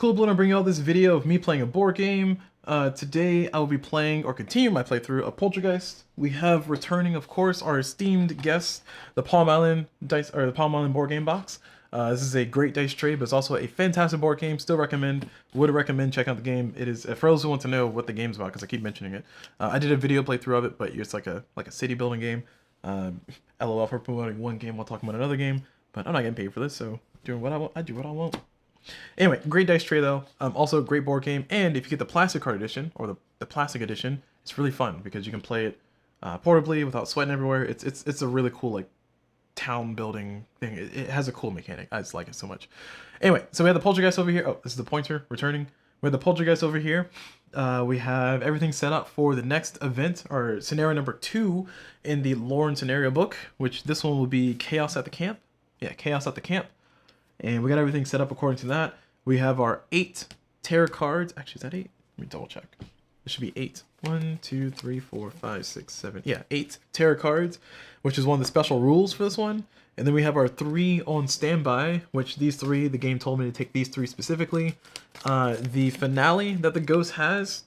Cool Blue, and I'm bringing out this video of me playing a board game. Today I will be playing, or continue my playthrough, of Poltergeist. We have returning, of course, our esteemed guest, the Palm Island dice, or the Palm Island board game box. This is a great dice trade, but it's also a fantastic board game. Still would recommend checking out the game. It is, for those who want to know what the game's about, because I keep mentioning it. I did a video playthrough of it, but it's like a city building game. LOL for promoting one game while talking about another game, but I'm not getting paid for this, so doing what I want, I do what I want. Anyway, great dice tray though. Also a great board game, and if you get the plastic card edition or the plastic edition, it's really fun because you can play it portably without sweating everywhere. It's a really cool like town building thing. It has a cool mechanic. I just like it so much. Anyway, so we have the Poltergeist over here. Oh, this is the pointer returning. We have the Poltergeist over here. We have everything set up for the next event, or scenario number 2 in the lore and scenario book, which this one will be Chaos at the Camp. Yeah, Chaos at the Camp. And we got everything set up according to that. We have our 8 tarot cards. Actually, is that 8? Let me double check. It should be 8. 1, 2, 3, 4, 5, 6, 7. Yeah, 8 tarot cards, which is one of the special rules for this one. And then we have our 3 on standby, which these 3, the game told me to take these 3 specifically. The finale that the ghost has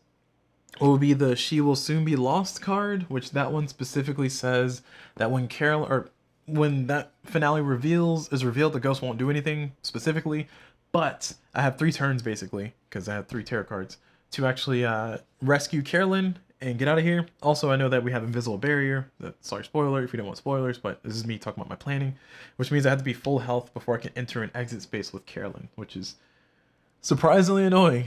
will be the She Will Soon Be Lost card, which that one specifically says that when that finale is revealed, the ghost won't do anything specifically, but I have 3 turns basically, because I have 3 tarot cards, to actually rescue Carolyn and get out of here. Also, I know that we have Invisible Barrier. Sorry, spoiler if you don't want spoilers, but this is me talking about my planning, which means I have to be full health before I can enter an exit space with Carolyn, which is surprisingly annoying.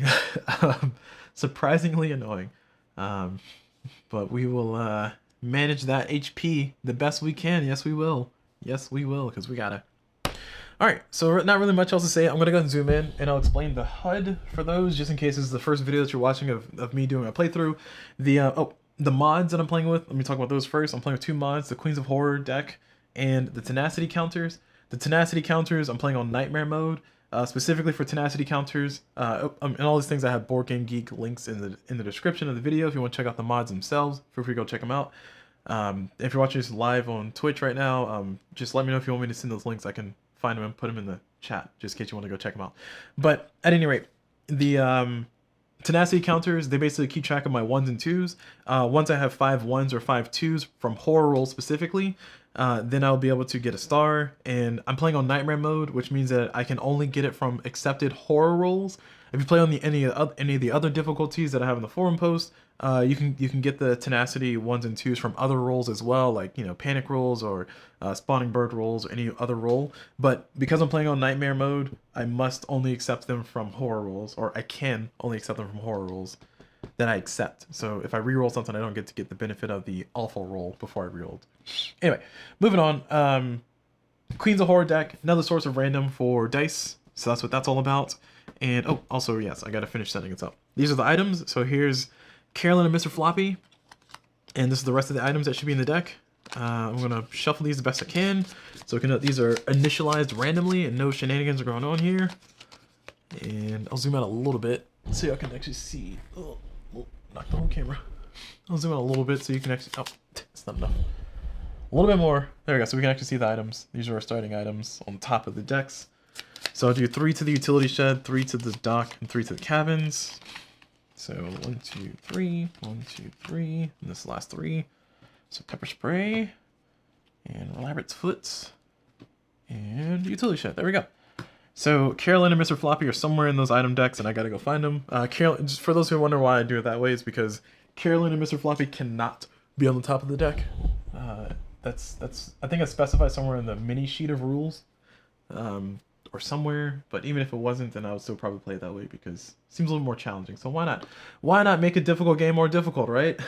Surprisingly annoying. But we will manage that HP the best we can. Yes, we will. Yes, we will, because we gotta. Alright, so not really much else to say. I'm gonna go and zoom in, and I'll explain the HUD for those, just in case this is the first video that you're watching of me doing a playthrough. The mods that I'm playing with, let me talk about those first. I'm playing with 2 mods, the Queens of Horror deck and the Tenacity counters. The Tenacity counters, I'm playing on Nightmare mode. Specifically for Tenacity counters, and all these things, I have Board Game Geek links in the description of the video. If you want to check out the mods themselves, feel free to go check them out. If you're watching this live on Twitch right now, just let me know if you want me to send those links. I can find them and put them in the chat, just in case you want to go check them out. But at any rate, the Tenacity counters, they basically keep track of my 1s and 2s. Once I have 5 1s or 5 2s from horror rolls specifically, then I'll be able to get a star. And I'm playing on Nightmare mode, which means that I can only get it from accepted horror rolls. If you play on any of the other difficulties that I have in the forum post, you can get the Tenacity 1s and 2s from other rolls as well, like, you know, panic rolls or spawning bird rolls or any other roll. But because I'm playing on Nightmare mode, I must only accept them from horror rolls, or I can only accept them from horror rolls that I accept. So if I reroll something, I don't get to get the benefit of the awful roll before I rerolled. Anyway, moving on. Queens of Horror deck, another source of random for dice. So that's what that's all about. And oh, also, yes, I gotta finish setting it up. These are the items. So here's Carolyn and Mr. Floppy, and this is the rest of the items that should be in the deck. I'm gonna shuffle these the best I can, so we can note these are initialized randomly and no shenanigans are going on here. And I'll zoom out a little bit so y'all can actually see. Oh, knock the whole camera. I'll zoom out a little bit so you can actually. Oh, it's not enough. A little bit more. There we go. So we can actually see the items. These are our starting items on top of the decks. So I'll do 3 to the utility shed, 3 to the dock, and 3 to the cabins. So 1, 2, 3, 1, 2, 3, and this last 3. So pepper spray, and elaborate foot, and utility shed. There we go. So Carolyn and Mr. Floppy are somewhere in those item decks, and I gotta go find them. Carolyn, just for those who wonder why I do it that way, is because Carolyn and Mr. Floppy cannot be on the top of the deck. I think I specified somewhere in the mini sheet of rules. Or somewhere, but even if it wasn't, then I would still probably play it that way because it seems a little more challenging. So why not? Why not make a difficult game more difficult, right?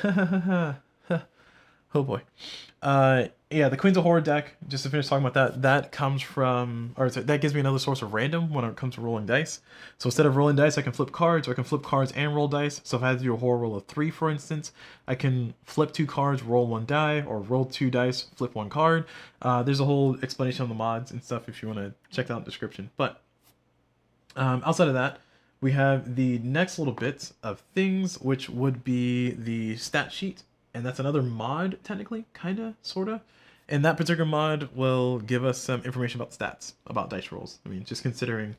Oh boy. Yeah, the Queens of Horror deck, just to finish talking about that comes from, or that gives me another source of random when it comes to rolling dice. So instead of rolling dice, I can flip cards, or I can flip cards and roll dice. So if I had to do a horror roll of 3, for instance, I can flip 2 cards, roll 1 die, or roll 2 dice, flip 1 card. There's a whole explanation on the mods and stuff if you want to check that out in the description. But outside of that, we have the next little bit of things, which would be the stat sheet. And that's another mod, technically, kinda, sorta. And that particular mod will give us some information about stats, about dice rolls. I mean, just considering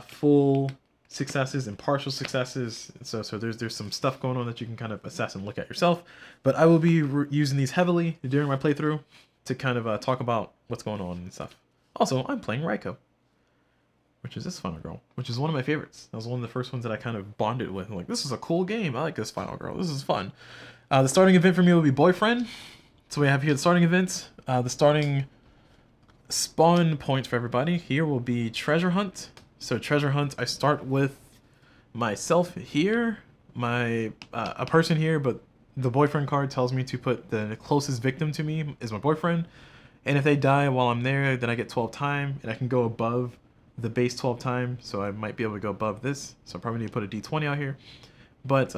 full successes and partial successes. So there's some stuff going on that you can kind of assess and look at yourself. But I will be using these heavily during my playthrough to kind of talk about what's going on and stuff. Also, I'm playing Raiko, which is this Final Girl, which is one of my favorites. That was one of the first ones that I kind of bonded with. I'm like, this is a cool game. I like this Final Girl. This is fun. The starting event for me will be Boyfriend. So we have here the starting event. The starting spawn point for everybody here will be Treasure Hunt. So Treasure Hunt, I start with myself here, a person here, but the boyfriend card tells me to put the closest victim to me is my boyfriend. And if they die while I'm there, then I get 12 time, and I can go above the base 12 time, so I might be able to go above this. So I probably need to put a d20 out here. But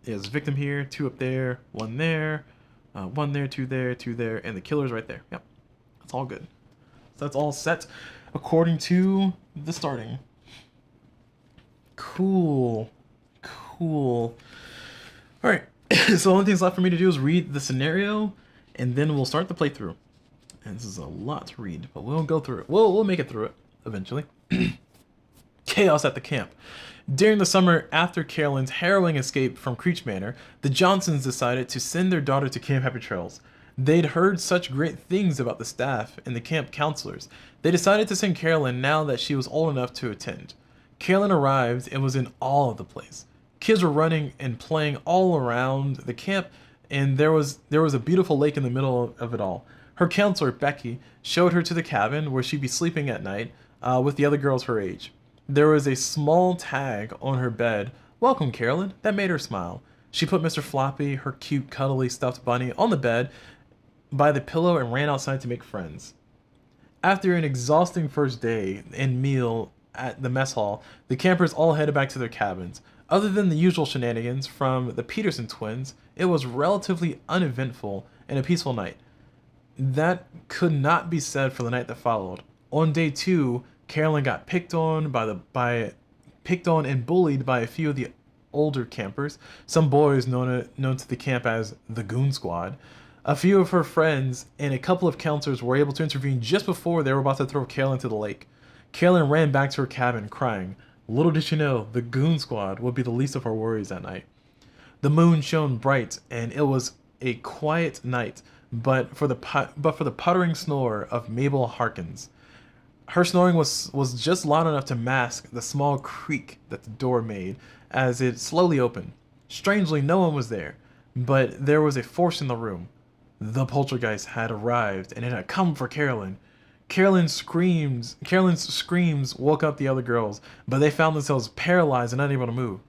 there's a victim here, 2 up there, 1 there, 1 there, 2 there, 2 there, and the killer's right there. Yep, that's all good. So that's all set according to the starting. Cool. Cool. All right, so the only thing's left for me to do is read the scenario, and then we'll start the playthrough. And this is a lot to read, but we'll go through it. We'll make it through it eventually. Chaos at the camp. During the summer after Carolyn's harrowing escape from Creech Manor, the Johnsons decided to send their daughter to Camp Happy Trails. They'd heard such great things about the staff and the camp counselors. They decided to send Carolyn now that she was old enough to attend. Carolyn arrived and was in awe of the place. Kids were running and playing all around the camp, and there was a beautiful lake in the middle of it all. Her counselor, Becky, showed her to the cabin where she'd be sleeping at night with the other girls her age. There was a small tag on her bed, "Welcome, Carolyn," that made her smile. She put Mr. Floppy, her cute, cuddly stuffed bunny, on the bed by the pillow and ran outside to make friends. After an exhausting first day and meal at the mess hall, the campers all headed back to their cabins. Other than the usual shenanigans from the Peterson twins, it was relatively uneventful and a peaceful night. That could not be said for the night that followed. On day 2, Carolyn got picked on and bullied by a few of the older campers, some boys known to the camp as the Goon Squad. A few of her friends and a couple of counselors were able to intervene just before they were about to throw Carolyn into the lake. Carolyn ran back to her cabin, crying. Little did she know, the Goon Squad would be the least of her worries that night. The moon shone bright, and it was a quiet night, but for the puttering snore of Mabel Harkins. Her snoring was just loud enough to mask the small creak that the door made as it slowly opened. Strangely, no one was there, but there was a force in the room. The Poltergeist had arrived, and it had come for Carolyn. Carolyn's screams woke up the other girls, but they found themselves paralyzed and unable to move.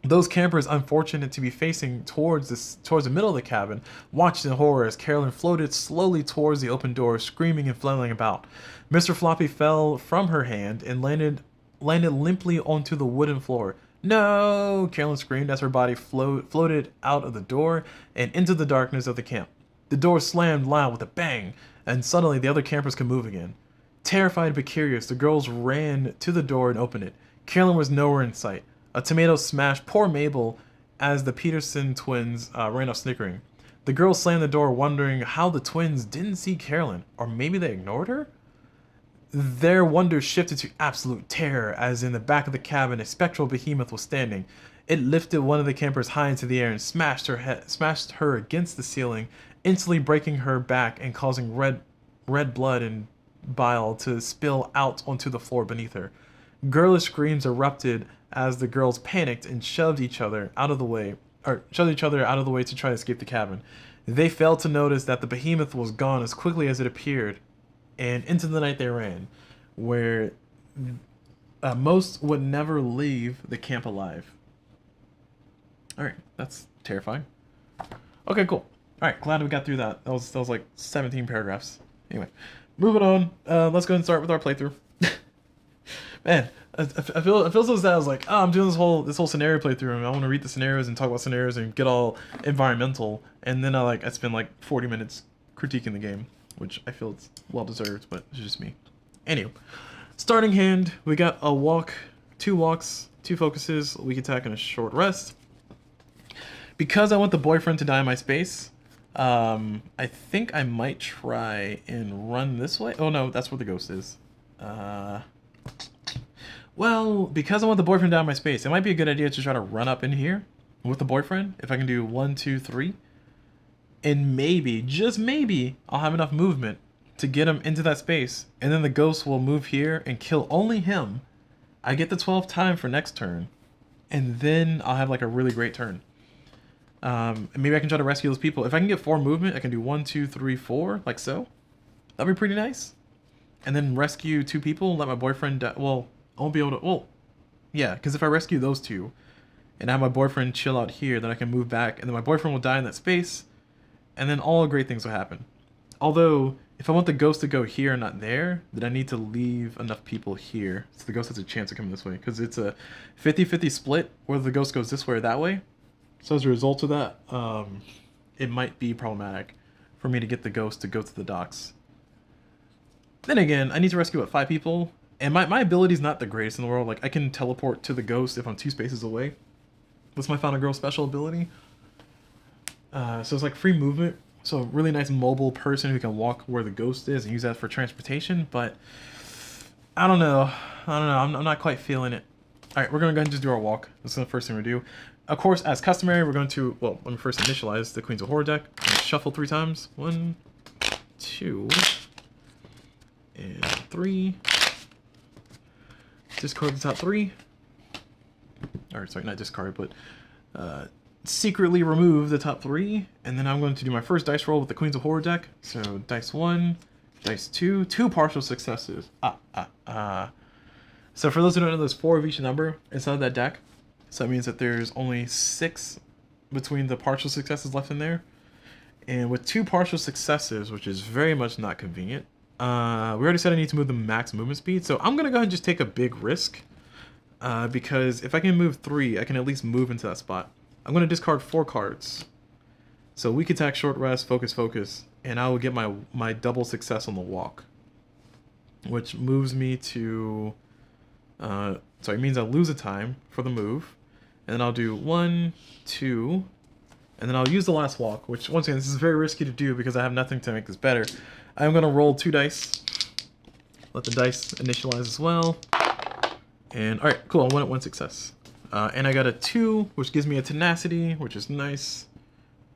Those campers, unfortunate to be facing towards the middle of the cabin, watched in horror as Carolyn floated slowly towards the open door, screaming and flailing about. Mr. Floppy fell from her hand and landed limply onto the wooden floor. "No!" Carolyn screamed as her body floated out of the door and into the darkness of the camp. The door slammed loud with a bang, and suddenly the other campers could move again. Terrified but curious, the girls ran to the door and opened it. Carolyn was nowhere in sight. A tomato smashed poor Mabel as the Peterson twins ran off snickering. The girls slammed the door, wondering how the twins didn't see Carolyn, or maybe they ignored her? Their wonder shifted to absolute terror as in the back of the cabin a spectral behemoth was standing. It lifted one of the campers high into the air and smashed her against the ceiling, instantly breaking her back and causing red blood and bile to spill out onto the floor beneath her. Girlish screams erupted as the girls panicked and shoved each other out of the way to try to escape the cabin. They failed to notice that the behemoth was gone as quickly as it appeared, and into the night they ran, where most would never leave the camp alive. Alright, that's terrifying. Okay, cool. Alright, glad we got through that. That was like 17 paragraphs. Anyway, moving on. Let's go and start with our playthrough. Man, I feel so sad. I was like, oh, I'm doing this whole scenario playthrough, and I want to read the scenarios and talk about scenarios and get all environmental, and then I spend like 40 minutes critiquing the game, which I feel it's well deserved, but it's just me. Anyway, starting hand, we got a walk, 2 walks, 2 focuses, weak attack, and a short rest. Because I want the boyfriend to die in my space, I think I might try and run this way. Oh no, that's where the ghost is. Well, because I want the boyfriend down my space, it might be a good idea to try to run up in here with the boyfriend. If I can do 1, 2, 3. And maybe, just maybe, I'll have enough movement to get him into that space. And then the ghost will move here and kill only him. I get the 12th time for next turn. And then I'll have like a really great turn. And maybe I can try to rescue those people. If I can get 4 movement, I can do 1, 2, 3, 4, like so. That'd be pretty nice. And then rescue 2 people and let my boyfriend die. Well, I won't be able to... Well, yeah, because if I rescue those 2 and have my boyfriend chill out here, then I can move back. And then my boyfriend will die in that space. And then all great things will happen. Although, if I want the ghost to go here and not there, then I need to leave enough people here. So the ghost has a chance of coming this way. Because it's a 50-50 split, whether the ghost goes this way or that way. So as a result of that, it might be problematic for me to get the ghost to go to the docks. Then again, I need to rescue, what, 5 people? And my ability is not the greatest in the world. Like, I can teleport to the ghost if I'm 2 spaces away. That's my Final Girl special ability. So it's like free movement. So a really nice mobile person who can walk where the ghost is and use that for transportation. But I don't know. I'm not quite feeling it. All right, we're going to go ahead and just do our walk. That's the first thing we do. Of course, as customary, we're going to, well, let me first initialize the Queens of Horror deck. Shuffle 3 times. 1, 2, and 3. Discard the top 3. Or, sorry, not discard, but secretly remove the top 3. And then I'm going to do my first dice roll with the Queens of Horror deck. So, dice 1, dice 2, 2 partial successes. So, for those who don't know, there's 4 of each number inside that deck. So that means that there's only 6 between the partial successes left in there. And with 2 partial successes, which is very much not convenient, we already said I need to move the max movement speed. So I'm going to go ahead and just take a big risk. Because if I can move 3, I can at least move into that spot. I'm going to discard 4 cards. So weak attack, short rest, focus, focus. And I will get my double success on the walk. Which moves me to... sorry, it means I lose a time for the move. And then I'll do 1, 2, and then I'll use the last walk, which, once again, this is very risky to do because I have nothing to make this better. I'm going to roll 2 dice. Let the dice initialize as well. And, alright, cool, I won at 1 success. And I got a 2, which gives me a tenacity, which is nice.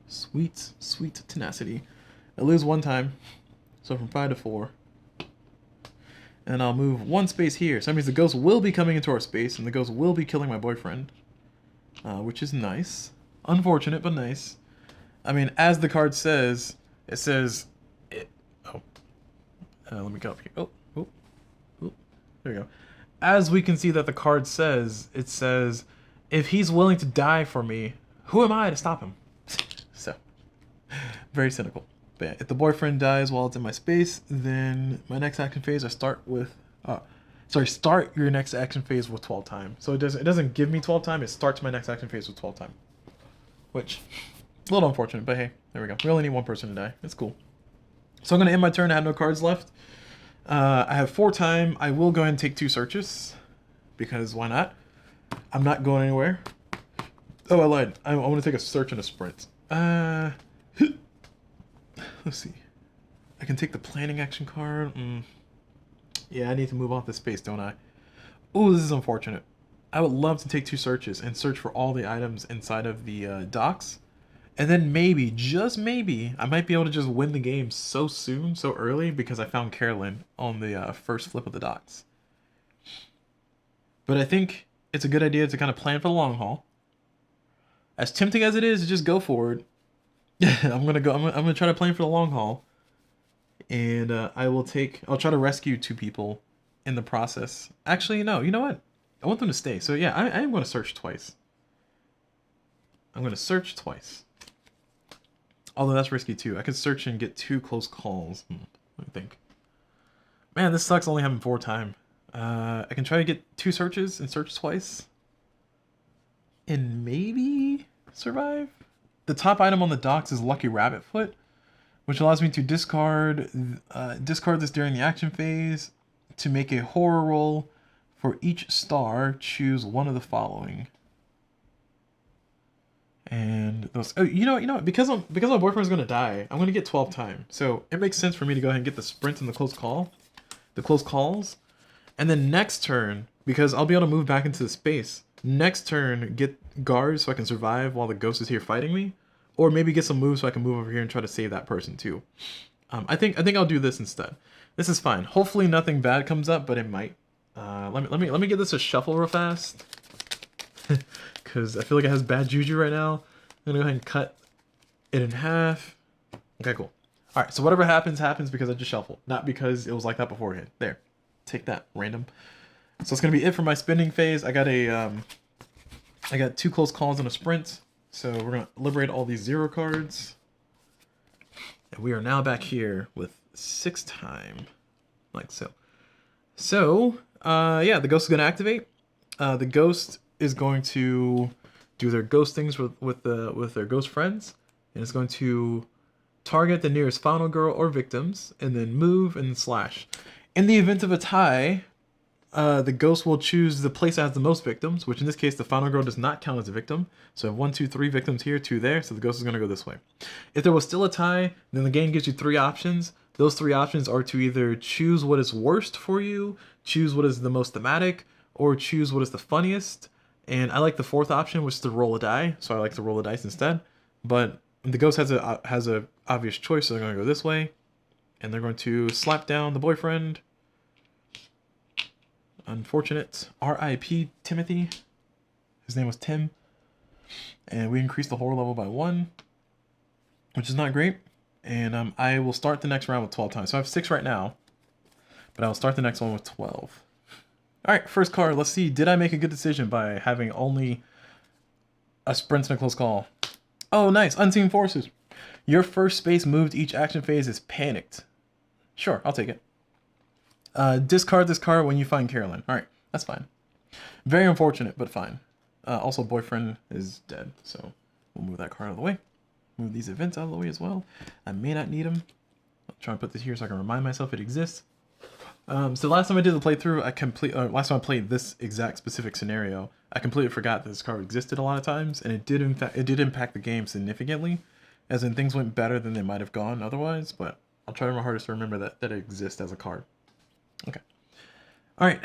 Sweet, sweet tenacity. I lose 1 time, so from 5 to 4. And I'll move 1 space here. So that means the ghost will be coming into our space, and the ghost will be killing my boyfriend. Which is nice. Unfortunate, but nice. I mean, as the card says, it says... let me go up here. Oh, there we go. As we can see that the card says, it says, if he's willing to die for me, who am I to stop him? So, very cynical. But yeah, if the boyfriend dies while it's in my space, then my next action phase I start with... start your next action phase with 12 time. So it doesn't give me 12 time, it starts my next action phase with 12 time. Which, a little unfortunate, but hey, there we go. We only need 1 person to die. It's cool. So I'm going to end my turn. I have no cards left. I have 4 time. I will go ahead and take 2 searches. Because why not? I'm not going anywhere. Oh, I lied. I want to take a search and a sprint. Let's see. I can take the planning action card. Yeah, I need to move off this space, don't I? Ooh, this is unfortunate. I would love to take 2 searches and search for all the items inside of the docks. And then maybe, just maybe, I might be able to just win the game so soon, so early, because I found Carolyn on the first flip of the docks. But I think it's a good idea to kind of plan for the long haul. As tempting as it is, just go forward. I'm gonna try to plan for the long haul. And I'll try to rescue 2 people in the process. Actually, no, you know what? I want them to stay. So yeah, I am going to search twice. I'm going to search twice. Although that's risky too. I could search and get 2 close calls. Let me think. Man, this sucks only having 4 time. I can try to get 2 searches and search twice. And maybe survive? The top item on the docks is Lucky Rabbit Foot, which allows me to discard this during the action phase. To make a horror roll, for each star, choose one of the following. And those. Oh, you know what? Because my boyfriend's gonna die, I'm gonna get 12 time. So it makes sense for me to go ahead and get the sprint and the close calls. And then next turn, because I'll be able to move back into the space. Next turn, get guards so I can survive while the ghost is here fighting me, or maybe get some moves so I can move over here and try to save that person too. I think I'll do this instead. This is fine. Hopefully nothing bad comes up, but it might. Let me give this a shuffle real fast, because I feel like it has bad juju right now. I'm gonna go ahead and cut it in half. Okay, cool. All right, so whatever happens, happens because I just shuffled, not because it was like that beforehand. There, take that, random. So it's gonna be it for my spinning phase. I got I got 2 close calls and a sprint. So we're gonna liberate all these 0 cards. And we are now back here with 6 time, like so. So, yeah, the ghost is gonna activate. The ghost is going to do their ghost things with their ghost friends, and it's going to target the nearest final girl or victims, and then move and slash. In the event of a tie, the ghost will choose the place that has the most victims, which in this case, the final girl does not count as a victim. So I have 1, 2, 3 victims here, 2 there, so the ghost is going to go this way. If there was still a tie, then the game gives you 3 options. Those 3 options are to either choose what is worst for you, choose what is the most thematic, or choose what is the funniest. And I like the 4th option, which is to roll a die, so I like to roll the dice instead. But the ghost has a obvious choice, so they're going to go this way, and they're going to slap down the boyfriend. Unfortunate. R.I.P. Timothy. His name was Tim. And we increased the horror level by 1, which is not great. And I will start the next round with 12 times. So I have 6 right now, but I will start the next one with 12. All right, first card. Let's see. Did I make a good decision by having only a sprint and a close call? Oh, nice. Unseen Forces. Your first space moved each action phase is panicked. Sure, I'll take it. Discard this card when you find Carolyn. All right, that's fine. Very unfortunate, but fine. Also, boyfriend is dead, so we'll move that card out of the way. Move these events out of the way as well. I may not need them. I'll try and put this here so I can remind myself it exists. So last time I did the playthrough, last time I played this exact specific scenario, I completely forgot that this card existed a lot of times, and it did impact the game significantly, as in things went better than they might have gone otherwise. But I'll try my hardest to remember that it exists as a card. Okay. All right.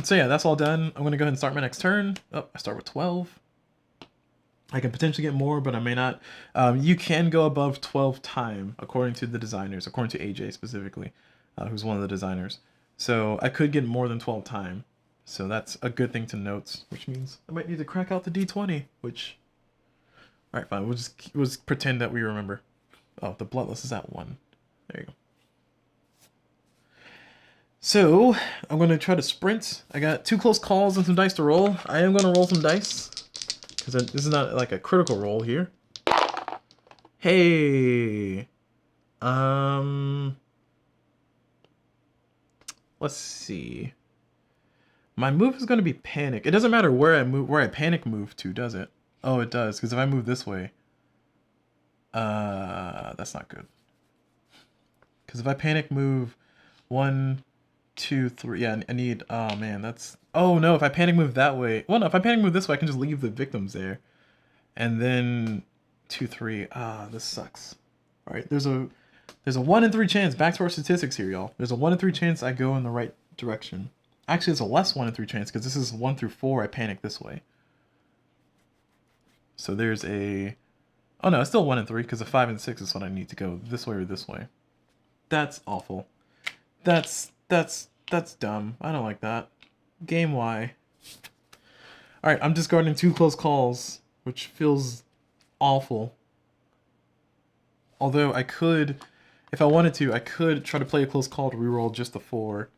So yeah, that's all done. I'm gonna go ahead and start my next turn. Oh, I start with 12. I can potentially get more, but I may not. You can go above 12 time, according to the designers, according to AJ specifically, who's one of the designers. So I could get more than 12 time. So that's a good thing to note, which means I might need to crack out the D20, which... All right, fine. We'll just pretend that we remember. Oh, the Bloodless is at 1. There you go. So, I'm going to try to sprint. I got 2 close calls and some dice to roll. I am going to roll some dice, because this is not like a critical roll here. Hey! Let's see. My move is going to be panic. It doesn't matter where I panic move to, does it? Oh, it does, because if I move this way, that's not good. Because if I panic move 1, 2, 3. Yeah, I need... Oh, man, that's... Oh, no, if I panic move that way... Well, no, if I panic move this way, I can just leave the victims there. And then 2, 3. Ah, this sucks. All right, there's a 1 in 3 chance. Back to our statistics here, y'all. There's a 1 in 3 chance I go in the right direction. Actually, it's a less 1 in 3 chance, because this is 1 through 4, I panic this way. So there's a... Oh, no, it's still 1 in 3, because the 5 and 6 is what I need to go this way or this way. That's awful. That's dumb. I don't like that. Game Y. Alright, I'm discarding 2 close calls, which feels awful. Although I could, if I wanted to, I could try to play a close call to reroll just the 4.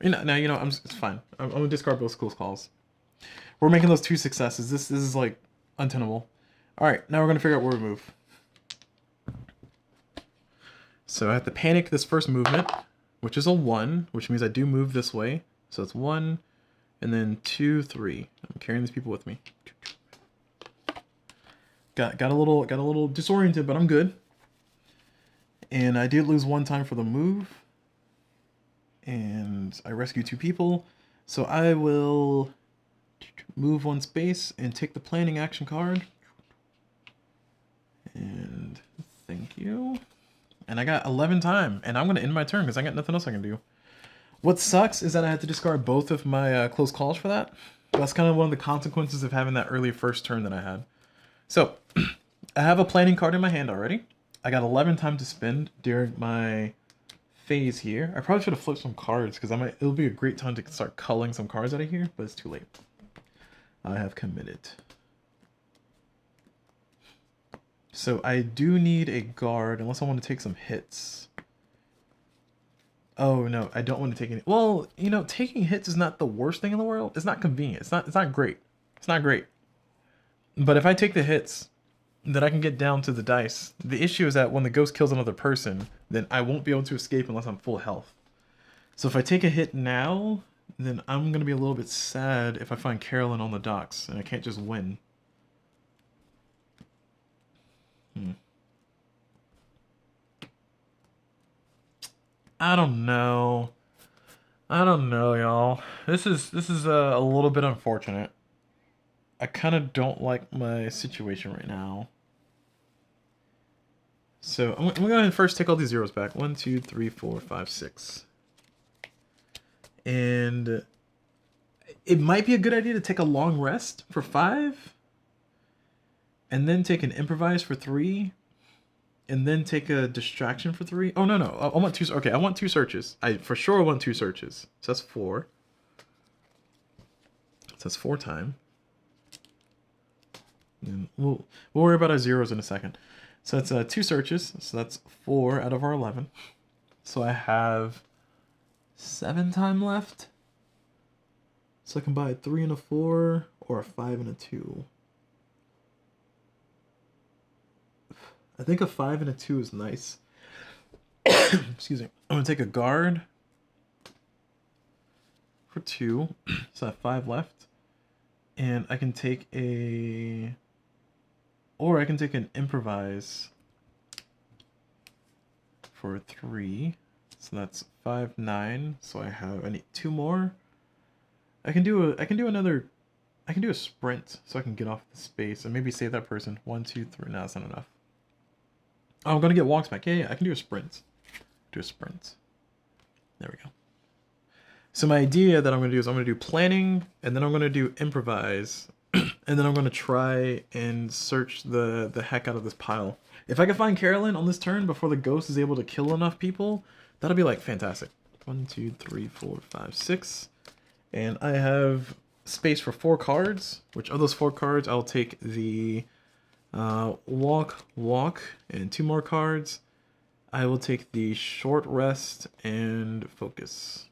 Now, it's fine. I'm gonna discard both close calls. We're making those 2 successes. This is like untenable. Alright, now we're gonna figure out where we move. So I have to panic this first movement, which is a 1, which means I do move this way. So it's 1, and then 2, 3. I'm carrying these people with me. Got a little disoriented, but I'm good. And I did lose 1 time for the move. And I rescued 2 people. So I will move 1 space and take the planning action card. And thank you. And I got 11 time, and I'm going to end my turn because I got nothing else I can do. What sucks is that I had to discard both of my close calls for that. That's kind of one of the consequences of having that early first turn that I had. So, I have a planning card in my hand already. I got 11 time to spend during my phase here. I probably should have flipped some cards because it'll be a great time to start culling some cards out of here, but it's too late. I have committed. So I do need a guard unless I want to take some hits. Oh no, I don't want to take any. Well, you know, taking hits is not the worst thing in the world. It's not convenient. It's not great. It's not great. But if I take the hits, then I can get down to the dice. The issue is that when the ghost kills another person, then I won't be able to escape unless I'm full health. So if I take a hit now, then I'm going to be a little bit sad if I find Carolyn on the docks and I can't just win. I don't know. I don't know, y'all. This is a little bit unfortunate. I kind of don't like my situation right now. So I'm gonna go ahead and first take all these zeros back. 1, 2, 3, 4, 5, 6. And it might be a good idea to take a long rest for 5. And then take an improvise for 3. And then take a distraction for 3. Oh, no. I want 2. Okay, I want 2 searches. I for sure want 2 searches. So that's 4. So that's 4 time. And we'll worry about our zeros in a second. So that's 2 searches. So that's 4 out of our 11. So I have 7 time left. So I can buy a 3 and a 4 or a 5 and a 2. I think a 5 and a 2 is nice. Excuse me. I'm going to take a guard for 2. So I have 5 left. And I can take a... Or I can take an improvise for 3. So that's 5, 9. So I need 2 more. I can do a sprint so I can get off the space and maybe save that person. 1, 2, 3. No, that's not enough. Oh, I'm gonna get walks back. Yeah, I can do a sprint. Do a sprint. There we go. So my idea that I'm gonna do is I'm gonna do planning, and then I'm gonna do improvise, and then I'm gonna try and search the heck out of this pile. If I can find Carolyn on this turn before the ghost is able to kill enough people, that'll be like fantastic. 1, 2, 3, 4, 5, 6, and I have space for 4 cards. Which of those 4 cards, I'll take the walk, and 2 more cards. I will take the short rest and focus.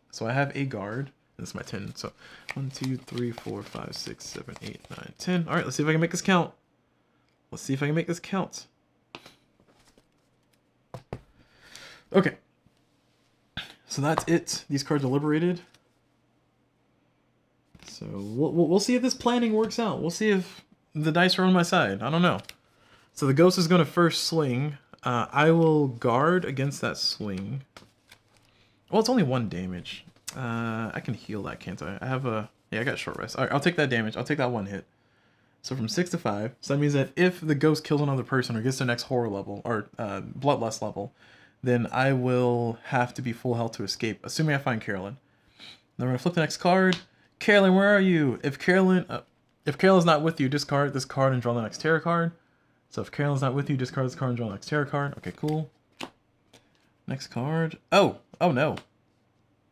So I have a guard. This is my 10. So 1, 2, 3, 4, 5, 6, 7, 8, 9, 10. All right, let's see if I can make this count. Let's see if I can make this count. Okay. So that's it. These cards are liberated. So we'll see if this planning works out. We'll see if the dice are on my side. I don't know. So the ghost is going to first swing. I will guard against that swing. Well, it's only 1 damage. I can heal that, can't I? I got short rest. All right, I'll take that damage. I'll take that 1 hit. So from 6 to 5. So that means that if the ghost kills another person or gets to the next horror level or bloodlust level, then I will have to be full health to escape, assuming I find Carolyn. Then we're gonna flip the next card. Carolyn, where are you? If Carolyn's not with you, discard this card and draw the next tarot card. So if Carolyn's not with you, discard this card and draw the next tarot card. Okay, cool. Next card. Oh no.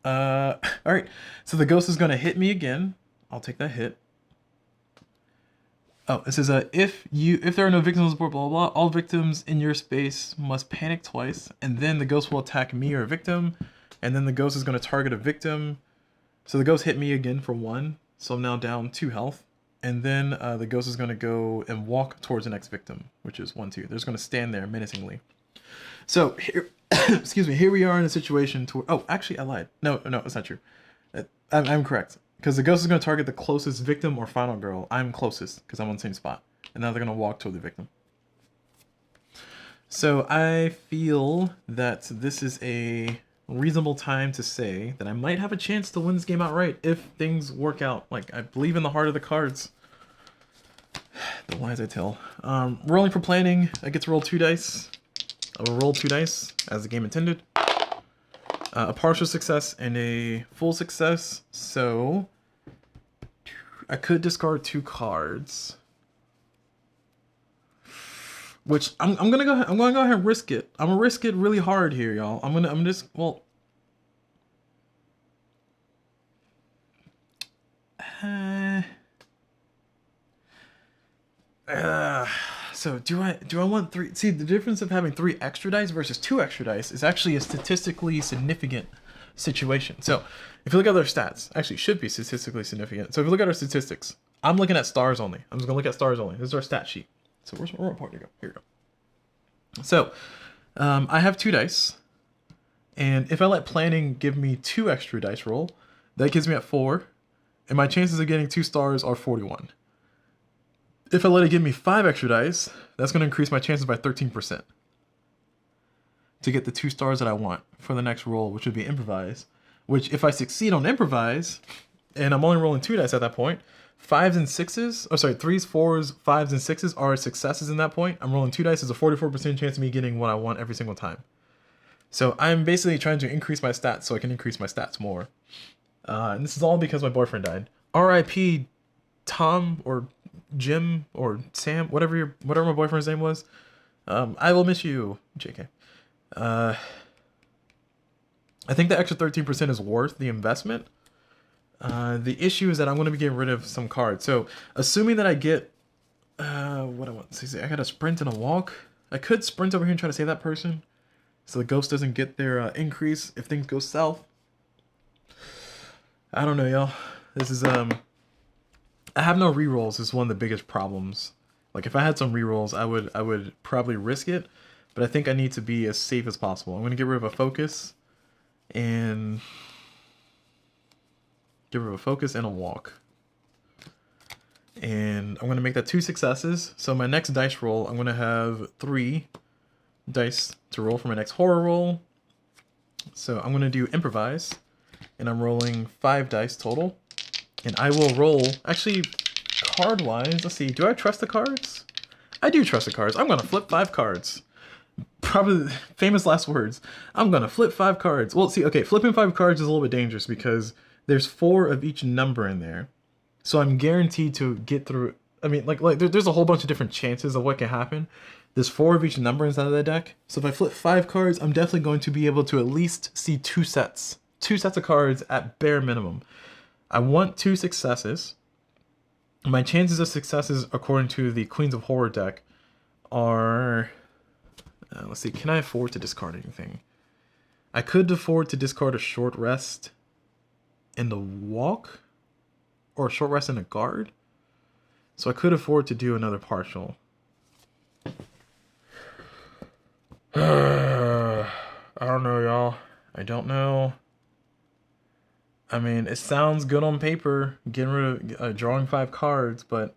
All right. So the ghost is gonna hit me again. I'll take that hit. Oh, it says if there are no victims on the board, blah blah blah, all victims in your space must panic twice, and then the ghost will attack me or a victim, and then the ghost is gonna target a victim. So the ghost hit me again for 1, so I'm now down 2 health. And then the ghost is going to go and walk towards the next victim, which is 1, 2. They're just going to stand there menacingly. So, here, excuse me, here we are in a situation to... Oh, actually, I lied. No, it's not true. I'm correct. Because the ghost is going to target the closest victim or final girl. I'm closest, because I'm on the same spot. And now they're going to walk toward the victim. So, I feel that this is a reasonable time to say that I might have a chance to win this game outright if things work out. Like, I believe in the heart of the cards. The lies I tell. Rolling for planning, I get to roll 2 dice. I will roll 2 dice as the game intended. A partial success and a full success. So I could discard 2 cards. Which I'm gonna go ahead and risk it. I'm gonna risk it really hard here, y'all. I'm just, well, so do I want 3? See, the difference of having 3 extra dice versus 2 extra dice is actually a statistically significant situation. So if you look at their stats, actually it should be statistically significant. So if you look at our statistics, I'm looking at stars only. I'm just gonna look at stars only. This is our stat sheet. So where's my partner go? Here we go. So I have 2 dice, and if I let planning give me 2 extra dice roll, that gives me at 4, and my chances of getting 2 stars are 41. If I let it give me 5 extra dice, that's going to increase my chances by 13% to get the 2 stars that I want for the next roll, which would be improvise. Which, if I succeed on improvise, and I'm only rolling 2 dice at that point, 5s and 6s, oh sorry, 3s, 4s, 5s, and 6s are successes in that point. I'm rolling 2 dice, there's a 44% chance of me getting what I want every single time. So I'm basically trying to increase my stats so I can increase my stats more. And this is all because my boyfriend died. R.I.P. Tom or Jim or Sam, whatever my boyfriend's name was. I will miss you, JK. I think the extra 13% is worth the investment. The issue is that I'm going to be getting rid of some cards. So assuming that I get what I want to see, I got a sprint and a walk. I could sprint over here and try to save that person so the ghost doesn't get their increase if things go south. I don't know, y'all. This is I have no rerolls is one of the biggest problems. Like if I had some rerolls, I would probably risk it, but I think I need to be as safe as possible. I'm gonna get rid of a focus and a walk. And I'm gonna make that 2 successes. So my next dice roll, I'm gonna have 3 dice to roll for my next horror roll. So I'm gonna do improvise, and I'm rolling 5 dice total. And I will roll, actually, card-wise, let's see, do I trust the cards? I do trust the cards. I'm going to flip 5 cards. Probably famous last words. I'm going to flip 5 cards. Well, see, okay, flipping 5 cards is a little bit dangerous because there's 4 of each number in there. So I'm guaranteed to get through, I mean, like there's a whole bunch of different chances of what can happen. There's 4 of each number inside of the deck. So if I flip 5 cards, I'm definitely going to be able to at least see 2 sets. 2 sets of cards at bare minimum. I want 2 successes. My chances of successes, according to the Queens of Horror deck, are... let's see, can I afford to discard anything? I could afford to discard a short rest in the walk, or a short rest in a guard. So I could afford to do another partial. I don't know, y'all. I don't know. I mean, it sounds good on paper, getting rid of drawing 5 cards, but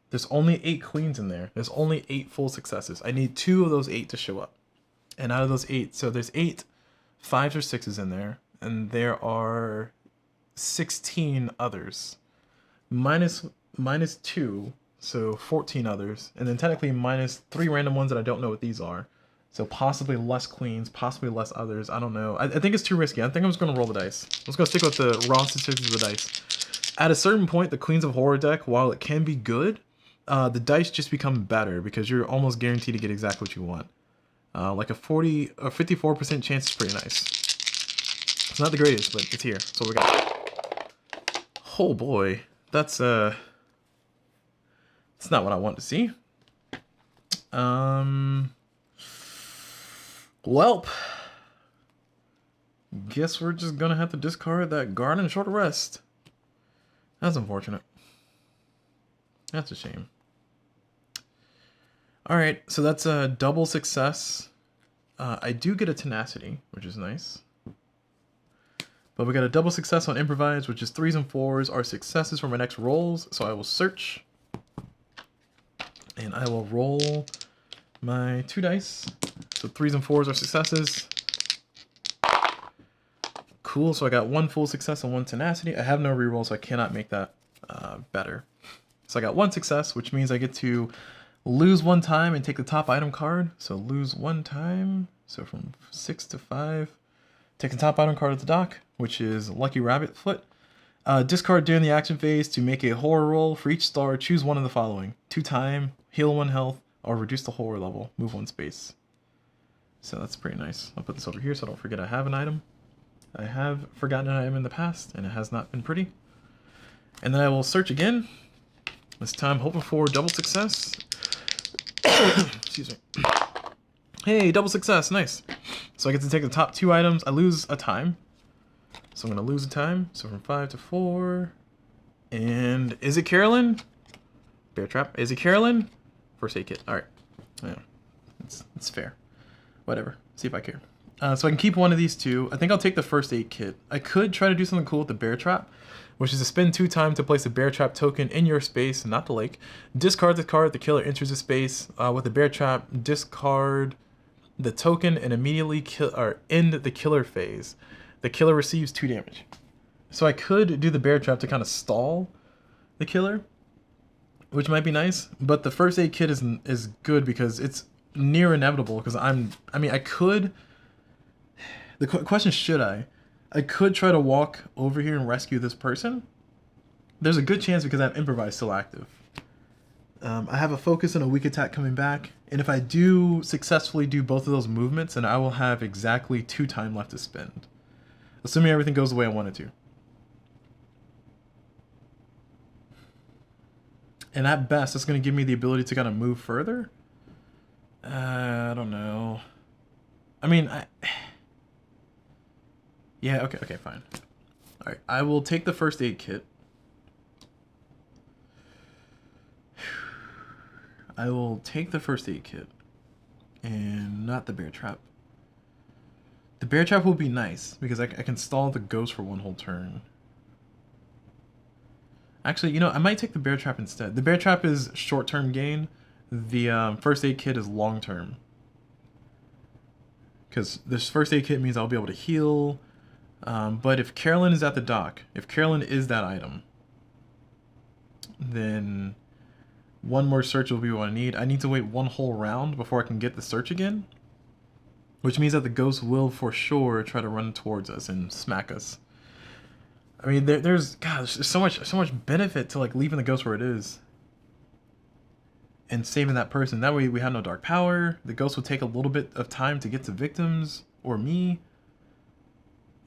there's only 8 queens in there. There's only 8 full successes. I need 2 of those 8 to show up. And out of those 8, so there's 8 5s or 6s in there, and there are 16 others. Minus 2, so 14 others, and then technically minus 3 random ones that I don't know what these are. So possibly less queens, possibly less others. I don't know. I think it's too risky. I think I'm just going to roll the dice. I'm just going to stick with the raw statistics of the dice. At a certain point, the Queens of Horror deck, while it can be good, the dice just become better because you're almost guaranteed to get exactly what you want. Like a 54% chance is pretty nice. It's not the greatest, but it's here. So we got. Oh boy, that's not what I want to see. Welp. Guess we're just gonna have to discard that guard and short rest. That's unfortunate. That's a shame. Alright, so that's a double success. I do get a tenacity, which is nice. But we got a double success on improvise, which is 3s and 4s are successes for my next rolls. So I will search. And I will roll my 2 dice. So 3s and 4s are successes. Cool, so I got 1 full success and 1 tenacity. I have no reroll, so I cannot make that better. So I got 1 success, which means I get to lose 1 time and take the top item card. So lose 1 time. So from 6 to 5. Take the top item card of the dock, which is Lucky Rabbit Foot. Discard during the action phase to make a horror roll. For each star, choose one of the following. 2 time, heal 1 health, or reduce the horror level. Move 1 space. So that's pretty nice. I'll put this over here so I don't forget I have an item. I have forgotten an item in the past, and it has not been pretty. And then I will search again. This time hoping for double success. Excuse me. Hey, double success, nice. So I get to take the top 2 items. I lose a time. So I'm gonna lose a time. So from 5 to 4. And is it Carolyn? Bear trap. Is it Carolyn? First aid kit. Alright. Yeah. It's fair. Whatever. See if I care. So I can keep one of these 2. I think I'll take the first aid kit. I could try to do something cool with the bear trap, which is to spend 2 time to place a bear trap token in your space, not the lake. Discard the card, the killer enters the space. With the bear trap, discard the token and immediately end the killer phase. The killer receives 2 damage. So I could do the bear trap to kind of stall the killer, which might be nice. But the first aid kit is good because it's near inevitable. Because I could. The question is, should I? I could try to walk over here and rescue this person. There's a good chance because I have improvise still active. I have a focus and a weak attack coming back, and if I do successfully do both of those movements, then I will have exactly 2 time left to spend, assuming everything goes the way I want it to. And at best, that's going to give me the ability to kind of move further. I don't know. I mean, yeah, okay, fine. Alright, I will take the first aid kit. I will take the first aid kit. And not the bear trap. The bear trap will be nice, because I can stall the ghost for 1 whole turn. Actually, you know, I might take the bear trap instead. The bear trap is short-term gain. The first aid kit is long-term. Because this first aid kit means I'll be able to heal. But if Carolyn is at the dock, if Carolyn is that item, then 1 more search will be what I need. I need to wait 1 whole round before I can get the search again. Which means that the ghost will for sure try to run towards us and smack us. I mean, there's so much benefit to like leaving the ghost where it is. And saving that person. That way we have no dark power. The ghost will take a little bit of time to get to victims or me.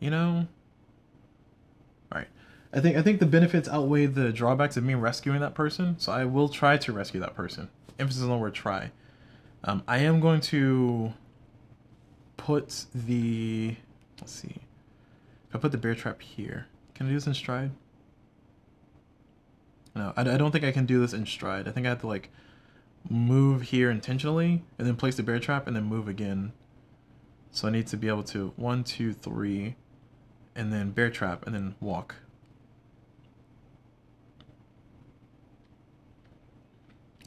You know? Alright. I think the benefits outweigh the drawbacks of me rescuing that person, so I will try to rescue that person. Emphasis on the word try. I am going to put the... Let's see. If I put the bear trap here, can I do this in stride? No, I don't think I can do this in stride. I think I have to like move here intentionally and then place the bear trap and then move again. So I need to be able to 1, 2, 3, and then bear trap and then walk.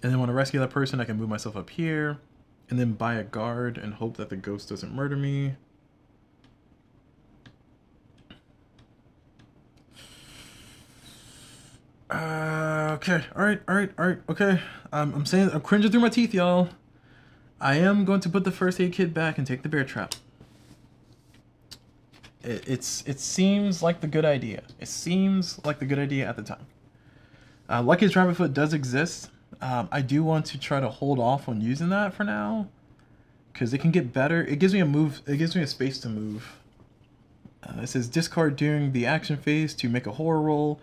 And then when I rescue that person, I can move myself up here and then buy a guard and hope that the ghost doesn't murder me. Okay, alright, okay. I'm saying, I'm cringing through my teeth, y'all. I am going to put the first aid kit back and take the bear trap. It seems like the good idea. It seems like the good idea at the time. Lucky's Rabbit Foot does exist. I do want to try to hold off on using that for now, because it can get better. It gives me a move. It gives me a space to move. It says discard during the action phase to make a horror roll.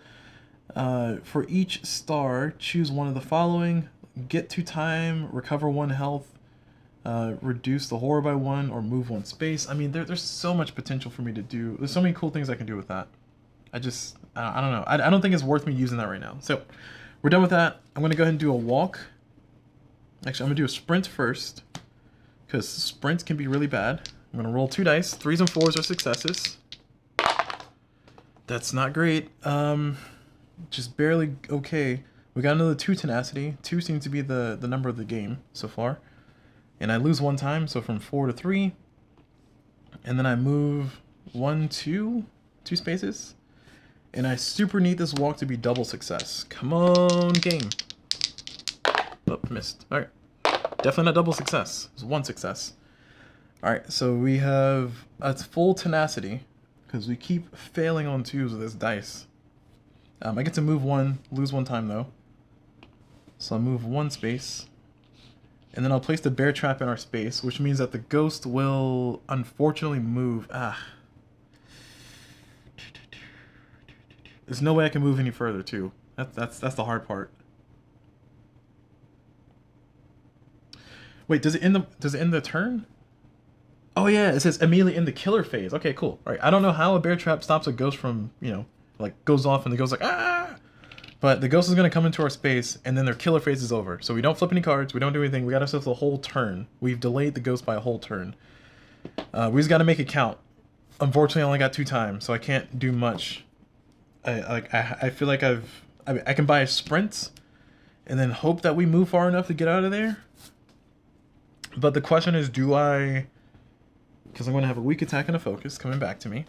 For each star, choose one of the following: get 2 time, recover 1 health, reduce the horror by 1, or move 1 space. I mean, there's so much potential for me to do. There's so many cool things I can do with that. I don't know. I don't think it's worth me using that right now. So we're done with that. I'm gonna go ahead and do a walk. Actually, I'm gonna do a sprint first, because sprints can be really bad. I'm gonna roll 2 dice. 3s and 4s are successes. That's not great. Just barely okay. We got another 2 tenacity. 2 seems to be the number of the game so far. And I lose 1 time, so from 4 to 3. And then I move 1, 2 spaces. And I super need this walk to be double success. Come on, game. Oh, missed. Alright. Definitely not double success. It was 1 success. Alright, so we have a full tenacity, because we keep failing on 2s with this dice. I get to move 1, lose 1 time though. So I'll move 1 space. And then I'll place the bear trap in our space, which means that the ghost will unfortunately move. There's no way I can move any further too. That's the hard part. Wait, does it end the turn? Oh yeah, it says immediately in the killer phase. Okay, cool. All right, I don't know how a bear trap stops a ghost from, like goes off and the ghost like ah. But the ghost is gonna come into our space and then their killer phase is over. So we don't flip any cards, we don't do anything. We got ourselves a whole turn. We've delayed the ghost by a whole turn. We just got to make it count. Unfortunately, I only got 2 times, so I can't do much. I feel like I can buy a sprint and then hope that we move far enough to get out of there. But the question is, do I? Because I'm going to have a weak attack and a focus coming back to me.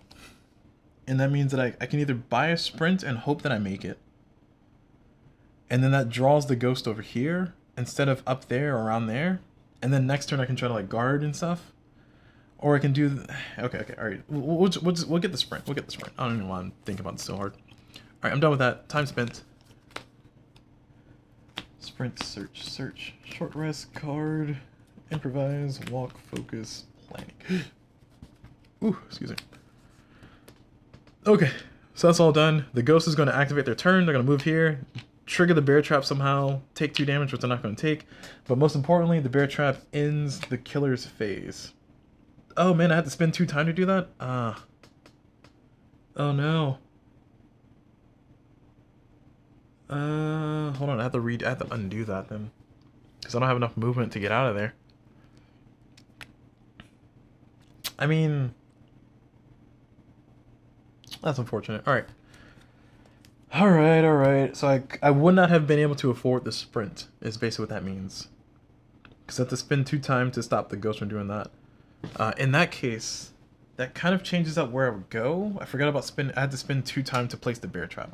And that means that I can either buy a sprint and hope that I make it. And then that draws the ghost over here instead of up there or around there. And then next turn I can try to like guard and stuff. Or I can do... Okay, all right. We'll get the sprint. We'll get the sprint. I don't even want to think about it so hard. All right, I'm done with that. Time spent. Sprint, search. Short rest, card, improvise, walk, focus, planning. Ooh, excuse me. Okay, so that's all done. The ghost is going to activate their turn. They're going to move here, trigger the bear trap somehow, take 2 damage, which they're not going to take. But most importantly, the bear trap ends the killer's phase. Oh man, I had to spend 2 time to do that? Oh no. Hold on, I have to undo that then. Because I don't have enough movement to get out of there. I mean... That's unfortunate. Alright. Alright. So I would not have been able to afford the sprint, is basically what that means. Because I have to spend 2 time to stop the ghost from doing that. In that case, that kind of changes up where I would go. I forgot about I had to spend 2 time to place the bear trap.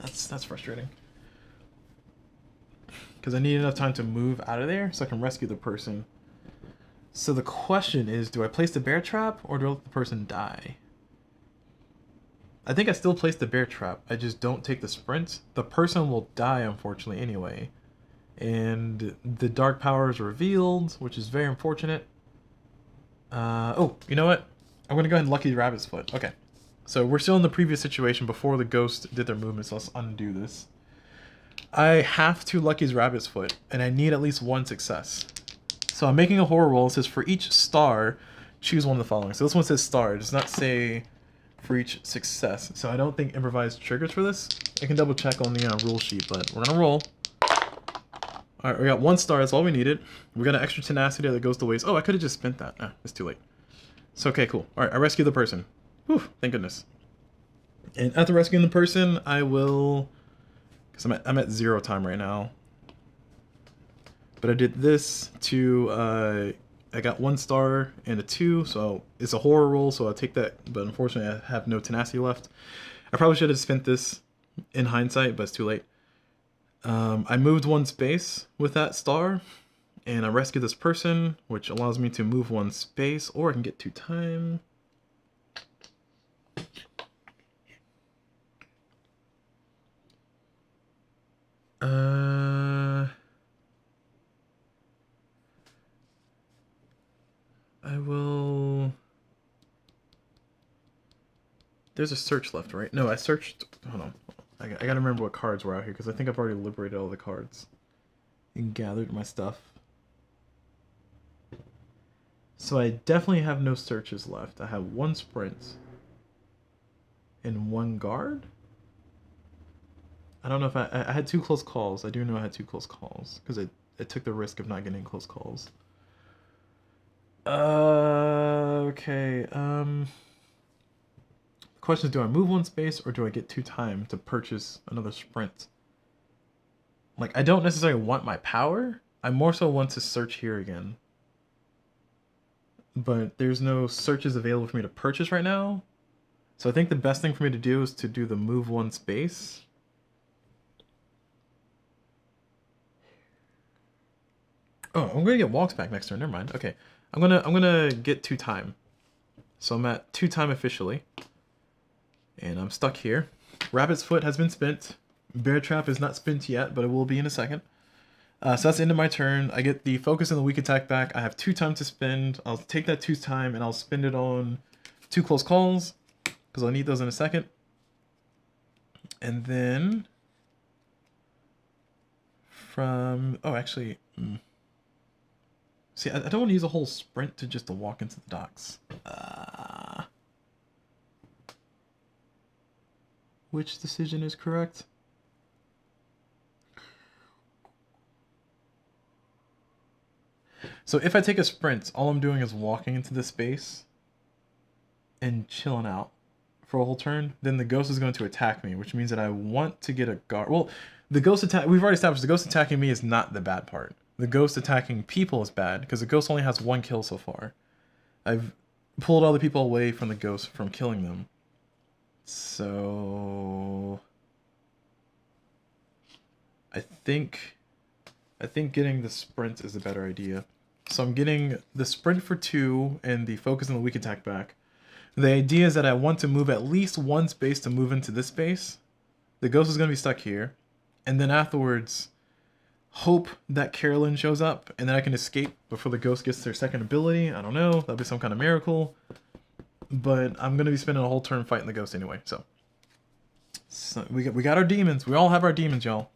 That's frustrating. Because I need enough time to move out of there so I can rescue the person. So the question is, do I place the bear trap or do I let the person die? I think I still place the bear trap. I just don't take the sprint. The person will die, unfortunately, anyway. And the dark power is revealed, which is very unfortunate. Oh, you know what? I'm gonna go ahead and Lucky Rabbit's Foot. Okay. So we're still in the previous situation before the ghost did their movement, so let's undo this. I have to Lucky's Rabbit's Foot, and I need at least 1 success. So I'm making a horror roll. It says for each star, choose one of the following. So this one says star. It does not say for each success. So I don't think improvise triggers for this. I can double check on the rule sheet, but we're gonna roll. Alright, we got 1 star, that's all we needed. We got an extra tenacity that goes to waste. Oh, I could have just spent that. It's too late. So, okay, cool. Alright, I rescue the person. Whew, thank goodness. And after rescuing the person, I will... Because I'm at 0 time right now. But I did this to... I got 1 star and a 2, so it's a horror roll, so I'll take that. But unfortunately, I have no tenacity left. I probably should have spent this in hindsight, but it's too late. I moved 1 space with that star, and I rescued this person, which allows me to move 1 space, or I can get 2 time. I will... There's a search left, right? No, I searched... Hold on. I gotta remember what cards were out here, because I think I've already liberated all the cards. And gathered my stuff. So I definitely have no searches left. I have 1 sprint. And 1 guard? I don't know if I had 2 close calls. I do know I had 2 close calls. Because I took the risk of not getting close calls. Okay. The question is, do I move 1 space or do I get 2 time to purchase another sprint? Like, I don't necessarily want my power. I more so want to search here again. But there's no searches available for me to purchase right now. So I think the best thing for me to do is to do the move 1 space. Oh, I'm gonna get walks back next turn. Never mind. Okay, I'm gonna get 2 time. So I'm at 2 time officially, and I'm stuck here. Rabbit's Foot has been spent. Bear Trap is not spent yet, but it will be in a second. So that's the end of my turn. I get the focus and the weak attack back. I have 2 time to spend. I'll take that 2 time and I'll spend it on 2 close calls because I'll need those in a second. And then from see, I don't want to use a whole sprint to just to walk into the docks. Which decision is correct? So if I take a sprint, all I'm doing is walking into this space and chilling out for a whole turn. Then the ghost is going to attack me, which means that I want to get a guard. Well, the ghost attack, we've already established the ghost attacking me is not the bad part. The ghost attacking people is bad because the ghost only has 1 kill so far. I've pulled all the people away from the ghost from killing them. So I think getting the sprint is a better idea. So I'm getting the sprint for 2 and the focus and the weak attack back. The idea is that I want to move at least 1 space to move into this space. The ghost is going to be stuck here. And then afterwards, hope that Carolyn shows up and then I can escape before the ghost gets their second ability. I don't know. That'll be some kind of miracle. But I'm going to be spending a whole turn fighting the ghost anyway. So we got our demons. We all have our demons, y'all.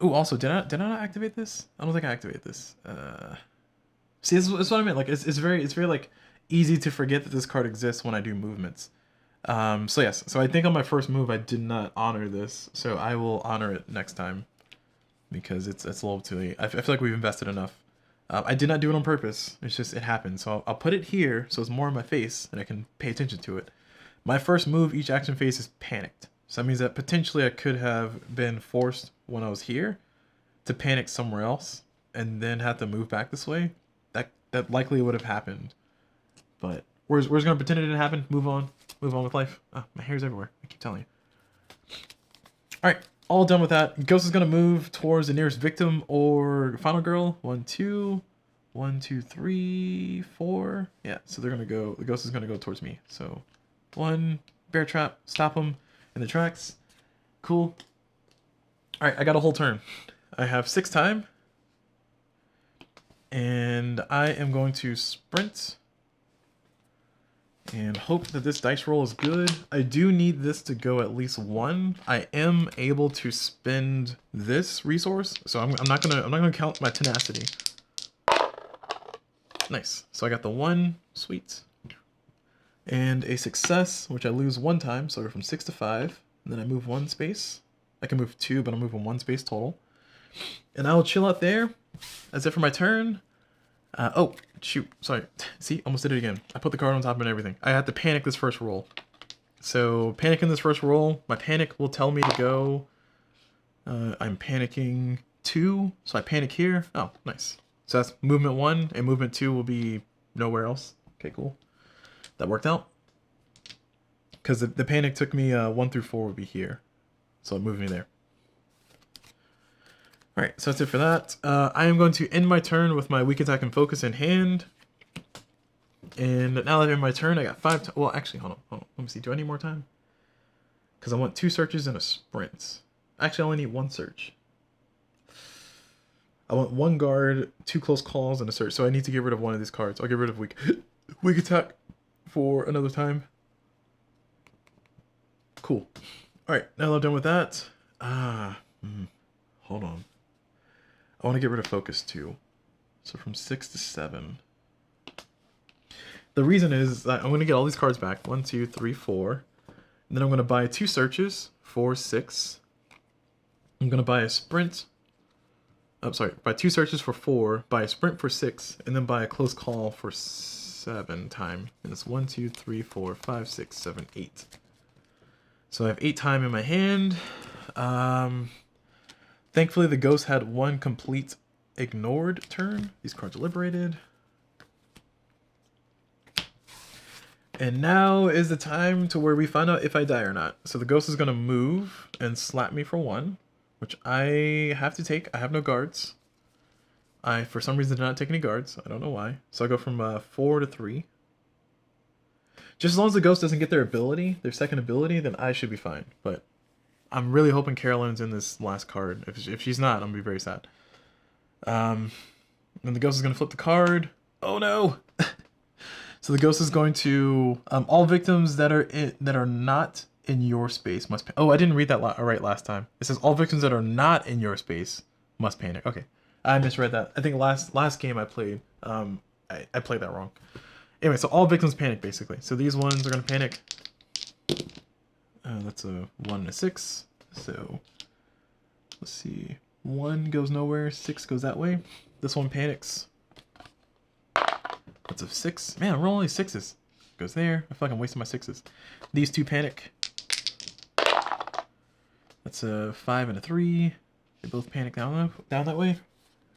Ooh, also, did I not activate this? I don't think I activated this. See, this is what I meant. Like, it's very like easy to forget that this card exists when I do movements. So yes, so I think on my first move I did not honor this, so I will honor it next time because it's a little too late. I feel like we've invested enough. I did not do it on purpose. It's just it happened. So I'll put it here so it's more in my face and I can pay attention to it. My first move, each action phase is panicked. So that means that potentially I could have been forced when I was here to panic somewhere else and then have to move back this way. That likely would have happened. But we're gonna pretend it didn't happen. Move on with life. Oh, my hair's everywhere. I keep telling you. All right, all done with that. Ghost is gonna move towards the nearest victim or final girl. 1, 2, 1, 2, 3, 4. Yeah, so they're gonna go. The ghost is gonna go towards me. So 1 bear trap. Stop them in the tracks. Cool. All right, I got a whole turn. I have 6 time. And I am going to sprint and hope that this dice roll is good. I do need this to go at least 1. I am able to spend this resource, so I'm not gonna count my tenacity. Nice. So I got the 1, sweet, and a success, which I lose 1 time. So we're from 6 to 5, and then I move 1 space. I can move 2, but I'm moving 1 space total. And I will chill out there. That's it for my turn. Oh, shoot. Sorry. See, almost did it again. I put the card on top and everything. I had to panic this first roll. So, panicking this first roll, my panic will tell me to go. I'm panicking 2, so I panic here. Oh, nice. So that's movement 1, and movement 2 will be nowhere else. Okay, cool. That worked out. Because the panic took me 1 through 4 would be here. So it moved me there. Alright, so that's it for that. I am going to end my turn with my weak attack and focus in hand. And now that I'm in my turn, I got 5 well, actually, hold on. Let me see. Do I need more time? Because I want 2 searches and a sprint. Actually, I only need 1 search. I want 1 guard, 2 close calls, and a search. So I need to get rid of 1 of these cards. I'll get rid of weak attack for another time. Cool. Alright, now that I'm done with that. Hold on. I want to get rid of focus too. So from 6 to 7. The reason is that I'm going to get all these cards back. 1, 2, 3, 4. And then I'm going to buy 2 searches. 4, 6. I'm going to buy a sprint. I'm sorry. Buy 2 searches for 4. Buy a sprint for 6. And then buy a close call for 7 time. And it's 1, 2, 3, 4, 5, 6, 7, 8. So I have 8 time in my hand. Thankfully, the ghost had 1 complete ignored turn. These cards are liberated. And now is the time to where we find out if I die or not. So the ghost is going to move and slap me for 1, which I have to take. I have no guards. I, for some reason, did not take any guards. I don't know why. So I go from 4 to 3. Just as long as the ghost doesn't get their ability, their second ability, then I should be fine. But I'm really hoping Carolyn's in this last card. If she's not, I'm going to be very sad. And the ghost is going to flip the card. Oh no! So the ghost is going to... all victims that are not in your space must... Oh, I didn't read that right last time. It says all victims that are not in your space must panic. Okay. I misread that. I think last game I played, I played that wrong. Anyway, so all victims panic, basically. So these ones are going to panic. That's a 1 and a 6. So, let's see. 1 goes nowhere, 6 goes that way. This one panics. That's a 6. Man, we're only 6s. Goes there. I feel like I'm wasting my 6s. These 2 panic. That's a 5 and a 3. They both panic down that way.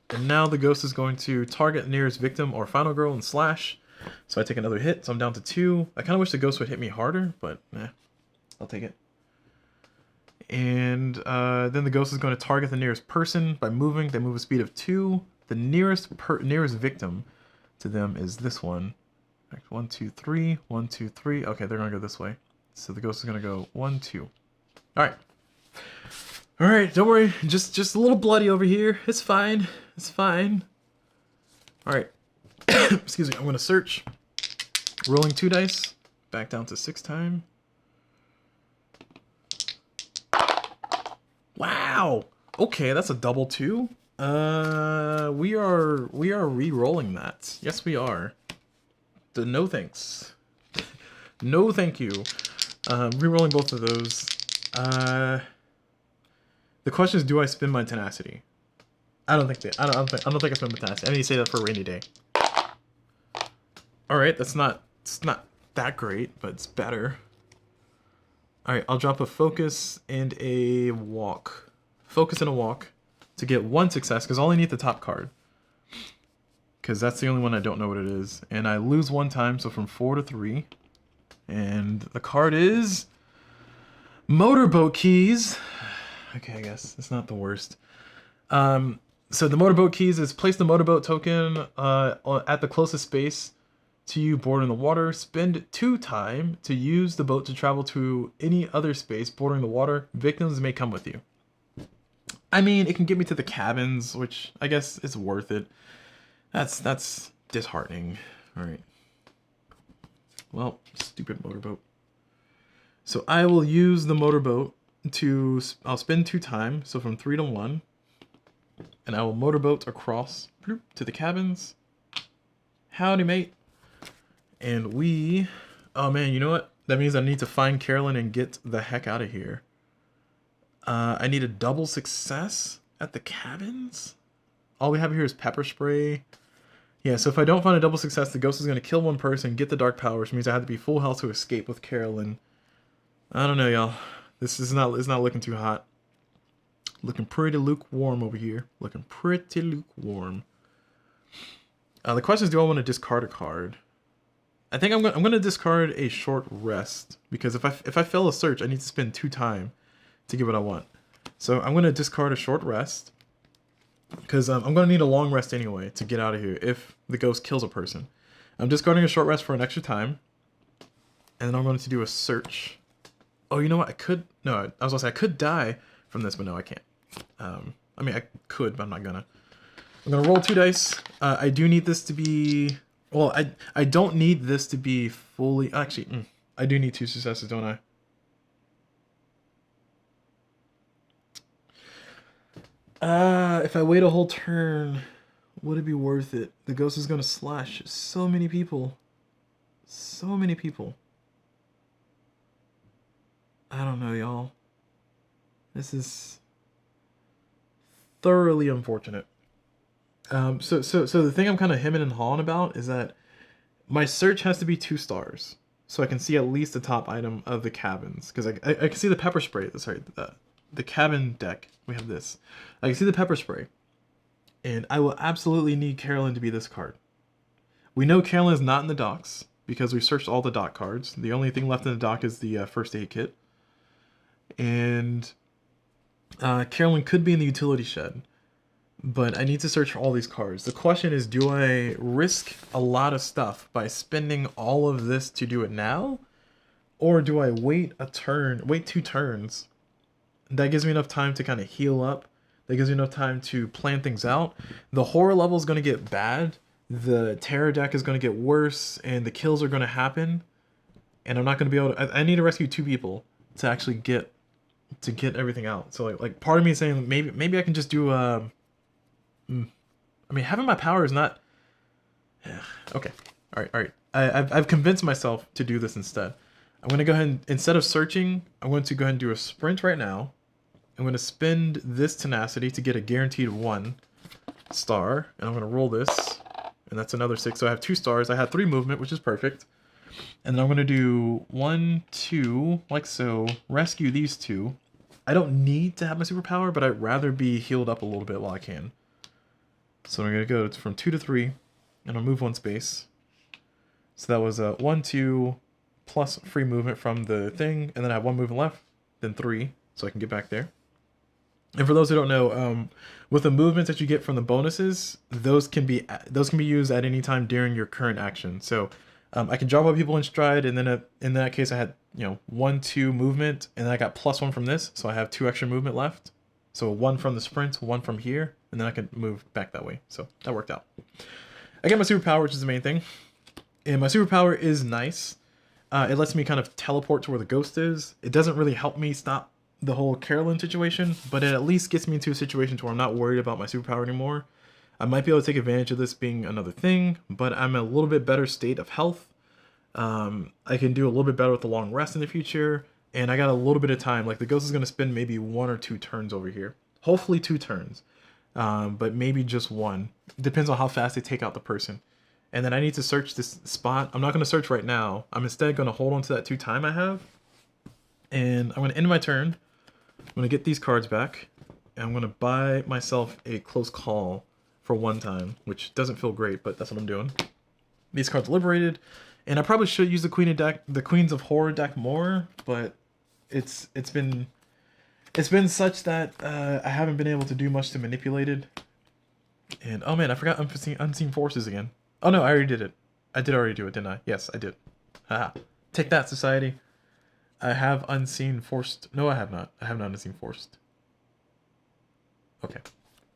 And now the ghost is going to target nearest victim or final girl and slash. So I take another hit, so I'm down to 2. I kind of wish the ghost would hit me harder, but I'll take it. And then the ghost is going to target the nearest person by moving. They move a speed of 2. The nearest victim to them is this one. 1, 2, 3. 1, 2, 3. Okay, they're going to go this way. So the ghost is going to go 1, 2. All right. All right, don't worry. Just a little bloody over here. It's fine. It's fine. All right. Excuse me. I'm going to search. Rolling 2 dice. Back down to 6 time. Wow. Okay, that's a double 2. We are re-rolling that. Yes, we are. No thanks. No thank you. Re-rolling both of those. The question is, do I spend my tenacity? I don't think I spend my tenacity. I need to say that for a rainy day. All right, it's not that great, but it's better. All right, I'll drop a focus and a walk. Focus and a walk to get 1 success, because I only need the top card. Because that's the only one I don't know what it is. And I lose 1 time, so from 4 to 3. And the card is... Motorboat Keys. Okay, I guess it's not the worst. So the motorboat keys is place the motorboat token at the closest space to you bordering the water. Spend 2 time to use the boat to travel to any other space bordering the water. Victims may come with you. I mean, it can get me to the cabins, which I guess is worth it. That's disheartening. All right. Well, stupid motorboat. So I will use the motorboat to... I'll spend 2 time, so from 3 to 1. And I will motorboat across to the cabins. Howdy, mate. And we... Oh, man, you know what? That means I need to find Carolyn and get the heck out of here. I need a double success at the cabins? All we have here is pepper spray. Yeah, so if I don't find a double success, the ghost is going to kill 1 person, get the dark power, which means I have to be full health to escape with Carolyn. I don't know, y'all. This is not looking too hot. Looking pretty lukewarm over here. Looking pretty lukewarm. The question is, do I want to discard a card? I think I'm gonna discard a short rest, because if I fail a search, I need to spend 2 time to get what I want. So I'm gonna discard a short rest, because I'm gonna need a long rest anyway to get out of here if the ghost kills a person. I'm discarding a short rest for an extra time, and then I'm going to do a search. Oh, you know what? I could... No, I was gonna say I could die from this, but no, I can't. I mean, I could, but I'm not gonna. I'm gonna roll 2 dice. I do need this to be... Well, I don't need this to be fully... Actually, I do need 2 successes, don't I? If I wait a whole turn, would it be worth it? The ghost is gonna slash so many people. So many people. I don't know, y'all. This is thoroughly unfortunate. So the thing I'm kind of hemming and hawing about is that my search has to be 2 stars, so I can see at least the top item of the cabins, because I can see the pepper spray. Sorry, the cabin deck. We have this. I can see the pepper spray, and I will absolutely need Carolyn to be this card. We know Carolyn is not in the docks because we searched all the dock cards. The only thing left in the dock is the first aid kit, and Carolyn could be in the utility shed. but I need to search for all these cards. The question is, do I risk a lot of stuff by spending all of this to do it now? Or do I wait wait 2 turns? That gives me enough time to kind of heal up. That gives me enough time to plan things out. The horror level is going to get bad. The terror deck is going to get worse. And the kills are going to happen. And I'm not going to be able to... I need to rescue 2 people to actually get everything out. So like part of me is saying maybe I can just do... I mean, having my power is not... Okay. All right. I've convinced myself to do this instead. I'm going to go ahead and, instead of searching, I'm going to go ahead and do a sprint right now. I'm going to spend this tenacity to get a guaranteed 1 star. And I'm going to roll this. And that's another 6. So I have 2 stars. I had 3 movement, which is perfect. And then I'm going to do 1, 2, like so. Rescue these 2. I don't need to have my superpower, but I'd rather be healed up a little bit while I can. So I'm going to go from 2 to 3. And I'll move 1 space. So that was 1, 2... plus free movement from the thing, and then I have 1 movement left, then 3, so I can get back there. And for those who don't know, with the movements that you get from the bonuses, those can be used at any time during your current action. So I can drop out people in stride, and then in that case I had 1, 2 movement, and then I got +1 from this, so I have 2 extra movement left. So 1 from the sprint, 1 from here, and then I can move back that way. So that worked out. I get my superpower, which is the main thing, and my superpower is nice. It lets me kind of teleport to where the ghost is. It doesn't really help me stop the whole Carolyn situation, but it at least gets me into a situation where I'm not worried about my superpower anymore. I might be able to take advantage of this being another thing, but I'm in a little bit better state of health. I can do a little bit better with the long rest in the future, and I got a little bit of time. Like the ghost is going to spend maybe 1 or 2 turns over here. Hopefully 2 turns, but maybe just 1. Depends on how fast they take out the person. And then I need to search this spot. I'm not going to search right now. I'm instead going to hold on to that 2 time I have. And I'm going to end my turn. I'm going to get these cards back. And I'm going to buy myself a close call for 1 time, which doesn't feel great, but that's what I'm doing. These cards liberated. And I probably should use the Queens of Horror deck more, but it's been such that I haven't been able to do much to manipulate it. And oh man, I forgot Unseen Forces again. Oh no, I already did it. I did already do it, didn't I? Yes, I did. Haha. Take that, society. I have Unseen Forced. No, I have not. I have not Unseen Forced. Okay.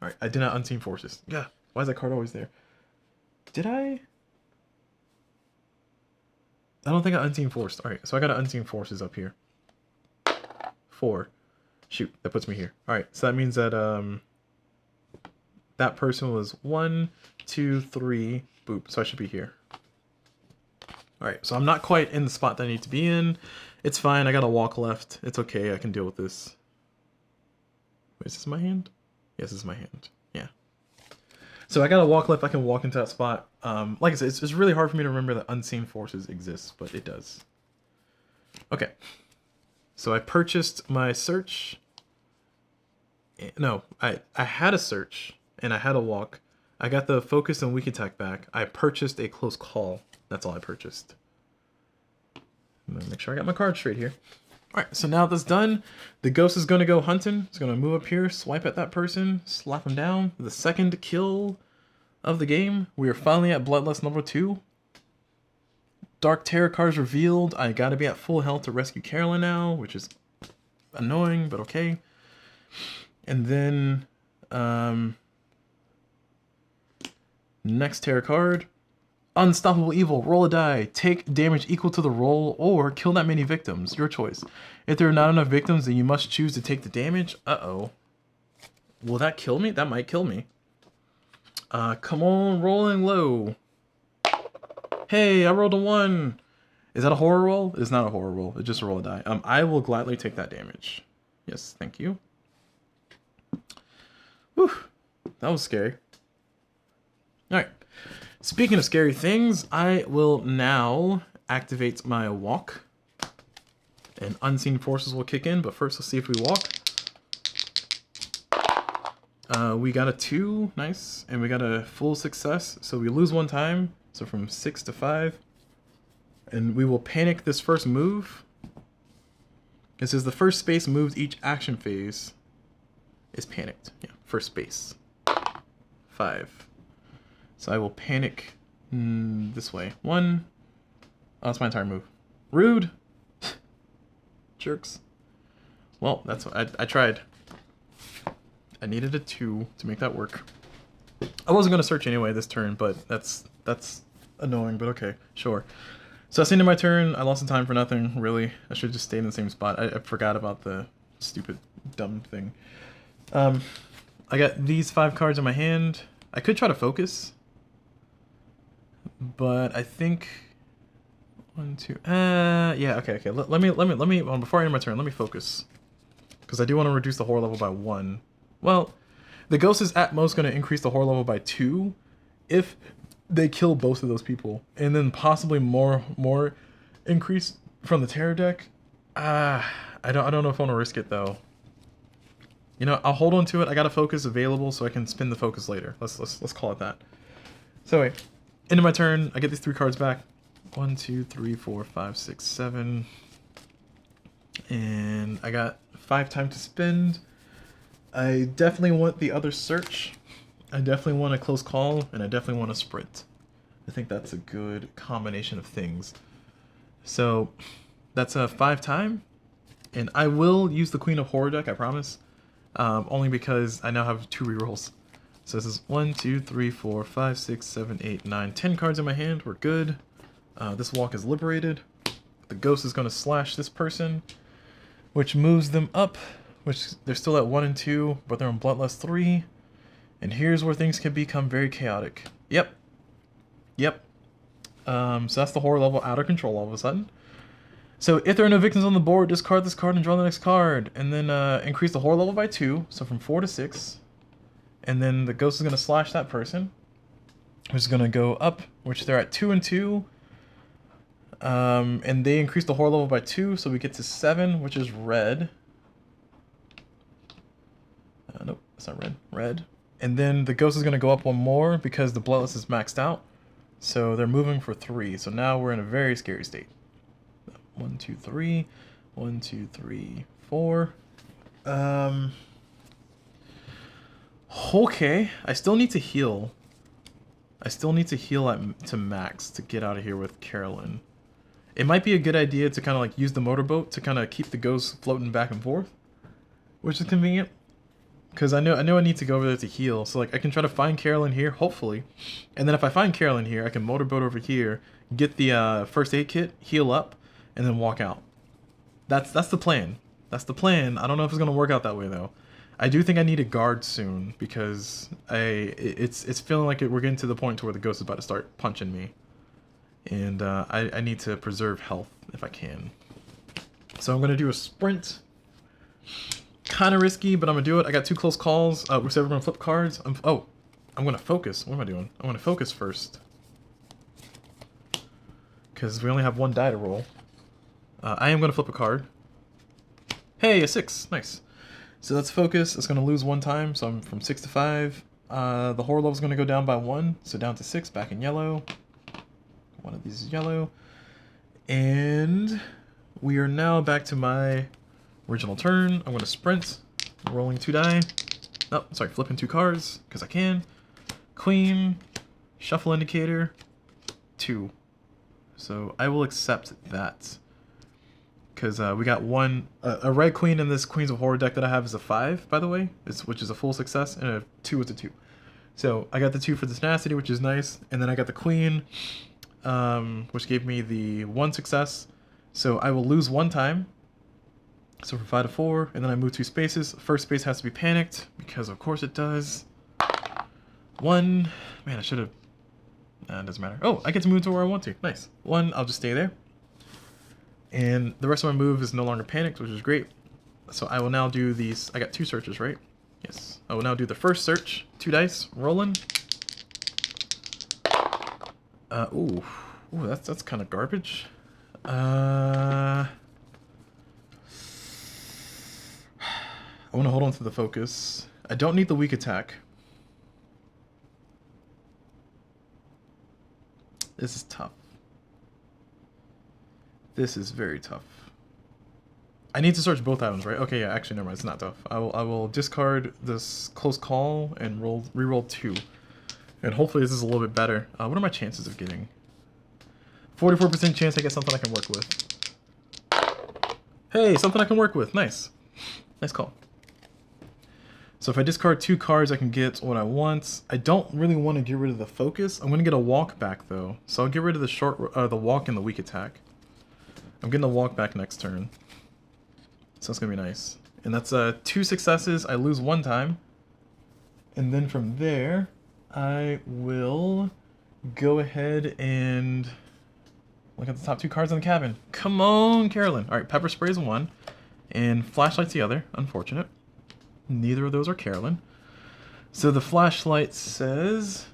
Alright, I did not Unseen Forces. Yeah. Why is that card always there? Did I? I don't think I Unseen Forced. Alright, so I got an Unseen Forces up here. 4. Shoot, that puts me here. Alright, so that means that that person was 1, 2, 3... Boop, so I should be here. Alright, so I'm not quite in the spot that I need to be in. It's fine, I got a walk left. It's okay, I can deal with this. Wait, is this my hand? Yes, this is my hand. Yeah. So I got a walk left, I can walk into that spot. Like I said, it's really hard for me to remember that Unseen Forces exists, but it does. Okay. So I purchased my search. No, I had a search, and I had a walk. I got the focus and weak attack back. I purchased a close call. That's all I purchased. I'm gonna make sure I got my card straight here. Alright, so now that's done. The ghost is gonna go hunting. It's gonna move up here, swipe at that person, slap him down. The second kill of the game. We are finally at Bloodlust number 2. Dark Terror cards revealed. I gotta be at full health to rescue Carolyn now, which is annoying, but okay. And then, next Terror card. Unstoppable Evil. Roll a die. Take damage equal to the roll or kill that many victims. Your choice. If there are not enough victims, then you must choose to take the damage. Uh-oh. Will that kill me? That might kill me. Come on, rolling low. Hey, I rolled a 1. Is that a horror roll? It's not a horror roll. It's just a roll a die. I will gladly take that damage. Yes, thank you. Whew. That was scary. Alright. Speaking of scary things, I will now activate my walk. And Unseen Forces will kick in, but first let's see if we walk. We got a 2, nice, and we got a full success. So we lose 1 time, so from 6 to 5. And we will panic this first move. It says the first space moved each action phase is panicked. Yeah, first space. 5. So I will panic this way. 1. Oh, that's my entire move. Rude. Jerks. Well, that's what I tried. I needed a 2 to make that work. I wasn't going to search anyway this turn, but that's annoying, but okay, sure. So that's the end of my turn. I lost the time for nothing, really. I should have just stayed in the same spot. I forgot about the stupid, dumb thing. I got these 5 cards in my hand. I could try to focus, but I think 1, 2. Yeah, okay. Let me. Before I end my turn, let me focus, because I do want to reduce the horror level by 1. Well, the ghost is at most going to increase the horror level by 2 if they kill both of those people, and then possibly more increase from the terror deck. I don't know if I want to risk it though. You know, I'll hold on to it. I got a focus available, so I can spin the focus later. Let's call it that. So wait, end of my turn. I get these 3 cards back. 1, 2, 3, 4, 5, 6, 7, and I got 5 time to spend. I definitely want the other search. I definitely want a close call, and I definitely want a sprint. I think that's a good combination of things. So that's a 5 time, and I will use the Queen of Horror deck, I promise. Only because I now have 2 rerolls. So this is 1, 2, 3, 4, 5, 6, 7, 8, 9, 10 cards in my hand. We're good. This walk is liberated. The ghost is going to slash this person, which moves them up, which they're still at 1 and 2, but they're on Bloodlust 3. And here's where things can become very chaotic. Yep. So that's the horror level out of control all of a sudden. So if there are no victims on the board, discard this card and draw the next card. And then increase the horror level by 2, so from 4 to 6. And then the ghost is going to slash that person, which is going to go up, which they're at 2 and 2. And they increase the horror level by 2, so we get to 7, which is red. Nope, that's not red. Red. And then the ghost is going to go up 1 more because the Bloodlust is maxed out. So they're moving for 3. So now we're in a very scary state. 1, 2, 3. 1, 2, 3, 4. Okay. I still need to heal. I still need to heal to max to get out of here with Carolyn. It might be a good idea to kind of like use the motorboat to kind of keep the ghost floating back and forth, which is convenient. Because I know I need to go over there to heal, so like I can try to find Carolyn here, hopefully, and then if I find Carolyn here, I can motorboat over here, get the first aid kit, heal up, and then walk out. That's the plan. That's the plan. I don't know if it's gonna work out that way though. I do think I need a guard soon because it's feeling like we're getting to the point to where the ghost is about to start punching me, and I need to preserve health if I can. So I'm gonna do a sprint. Kind of risky, but I'm gonna do it. I got 2 close calls. We said we're gonna flip cards. I'm gonna focus. What am I doing? I'm gonna focus first because we only have 1 die to roll. I am gonna flip a card. Hey, a 6. Nice. So let's focus. It's gonna lose 1 time, so I'm from 6 to 5. The horror level is gonna go down by 1, so down to 6. Back in yellow. One of these is yellow, and we are now back to my original turn. I'm going to sprint, rolling 2 die. Oh, sorry, flipping 2 cards, because I can. Queen, shuffle indicator, 2. So I will accept that. Because we got a red queen in this Queens of Horror deck that I have is a 5, by the way, which is a full success, and a 2 is a 2. So I got the 2 for the tenacity, which is nice, and then I got the queen, which gave me the 1 success. So I will lose 1 time. So from 5 to 4, and then I move 2 spaces. First space has to be panicked, because of course it does. 1. Man, I should have... Nah, it doesn't matter. Oh, I get to move to where I want to. Nice. 1, I'll just stay there. And the rest of my move is no longer panicked, which is great. So I will now do these... I got 2 searches, right? Yes. I will now do the first search. 2 dice. Rolling. Ooh, that's kind of garbage. I want to hold on to the focus. I don't need the weak attack. This is tough. This is very tough. I need to search both items, right? Okay, yeah, actually, never mind. It's not tough. I will discard this close call and re-roll 2. And hopefully this is a little bit better. What are my chances of getting? 44% chance I get something I can work with. Hey, something I can work with. Nice. Nice call. So if I discard 2 cards, I can get what I want. I don't really want to get rid of the focus. I'm going to get a walk back, though. So I'll get rid of the walk and the weak attack. I'm getting a walk back next turn. So that's going to be nice. And that's 2 successes. I lose 1 time. And then from there, I will go ahead and look at the top 2 cards in the cabin. Come on, Carolyn. All right, Pepper Spray is 1, and Flashlight's the other. Unfortunate. Neither of those are Carolyn. So the Flashlight says...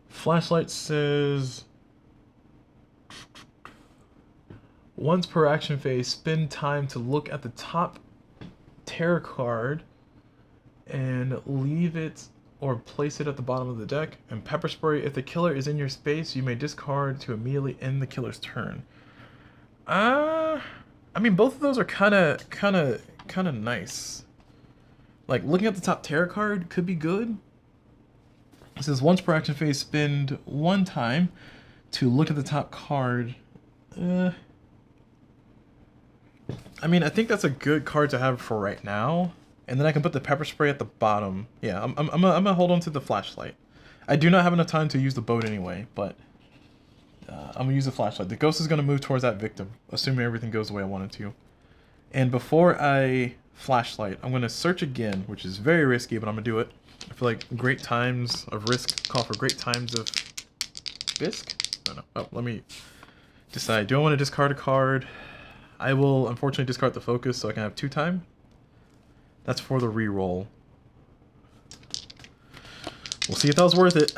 Flashlight says... Once per action phase, spend time to look at the top tarot card and leave it or place it at the bottom of the deck. And Pepper Spray, if the killer is in your space, you may discard to immediately end the killer's turn. I mean, both of those are kind of nice. Like, looking at the top tarot card could be good. It says once per action phase, spend 1 time to look at the top card. I mean, I think that's a good card to have for right now. And then I can put the Pepper Spray at the bottom. Yeah, I'm gonna hold on to the Flashlight. I do not have enough time to use the boat anyway, but I'm gonna use the Flashlight. The ghost is gonna move towards that victim, assuming everything goes the way I want it to. And before I Flashlight, I'm gonna search again, which is very risky, but I'm gonna do it. I feel like great times of risk call for great times of bisque? I don't know. Oh, let me decide. Do I want to discard a card? I will unfortunately discard the focus so I can have 2 time. That's for the reroll. We'll see if that was worth it.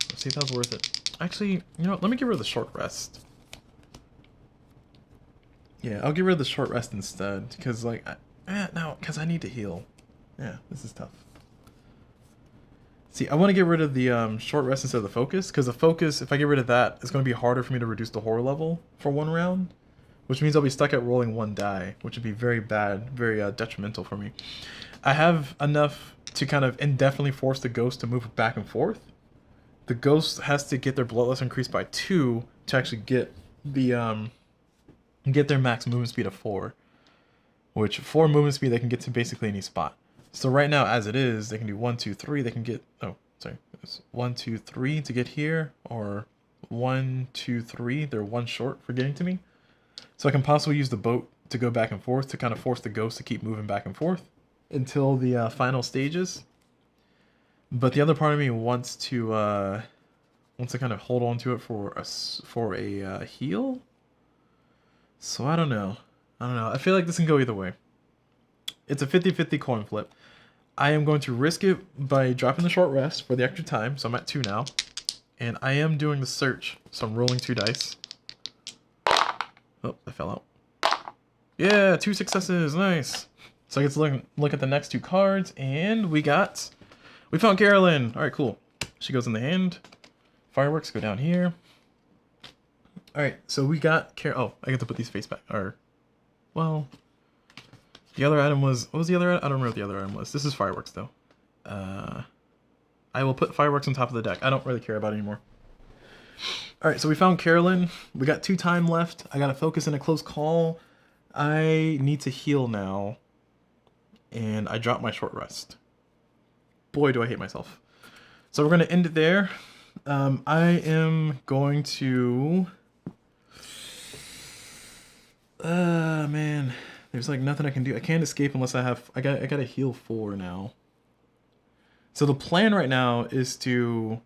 We'll see if that was worth it. Actually, you know what? Let me get rid of the short rest. Yeah, I'll get rid of the short rest instead. Because, like, no, because I need to heal. Yeah, this is tough. See, I want to get rid of the short rest instead of the focus. Because the focus, if I get rid of that, it's going to be harder for me to reduce the horror level for 1 round. Which means I'll be stuck at rolling 1 die, which would be very bad, very detrimental for me. I have enough to kind of indefinitely force the ghost to move back and forth. The ghost has to get their bloodlust increased by 2 to actually get the get their max movement speed of 4. Which 4 movement speed they can get to basically any spot. So right now, as it is, they can do 1, 2, 3. They can get 1, 2, 3 to get here, or 1, 2, 3. They're 1 short for getting to me. So I can possibly use the boat to go back and forth to kind of force the ghost to keep moving back and forth until the final stages. But the other part of me wants to kind of hold on to it for a heal. So I don't know. I feel like this can go either way. It's a 50-50 coin flip. I am going to risk it by dropping the short rest for the extra time. So I'm at 2 now. And I am doing the search. So I'm rolling 2 dice. Oh, I fell out. Yeah, 2 successes. Nice. So I get to look at the next 2 cards, and we found Carolyn. All right, cool. She goes in the hand. Fireworks go down here. All right, so we got Oh, I get to put these face back. Or, well, the other item was, what was the other item? I don't remember what the other item was. This is fireworks, though. I will put fireworks on top of the deck. I don't really care about it anymore. Alright, so we found Carolyn. We got 2 time left. I gotta focus in a close call. I need to heal now. And I dropped my short rest. Boy, do I hate myself. So we're gonna end it there. I am going to... man. There's like nothing I can do. I can't escape unless I gotta heal 4 now. So the plan right now is to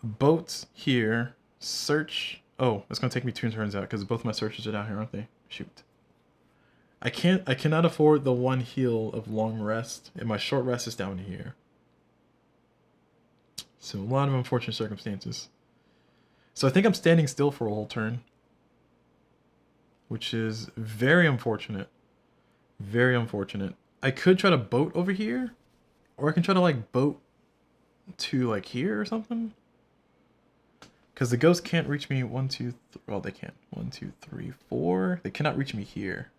boat here. Search. Oh, it's gonna take me 2 turns out because both my searches are down here, aren't they? Shoot. I cannot afford the 1 heal of long rest, and my short rest is down here. So a lot of unfortunate circumstances. So I think I'm standing still for a whole turn, which is very unfortunate. Very unfortunate. I could try to boat over here, or I can try to like boat to like here or something. Because the ghost can't reach me 1, 2, 3. Well, they can. 1, 2, 3, 4. They cannot reach me here.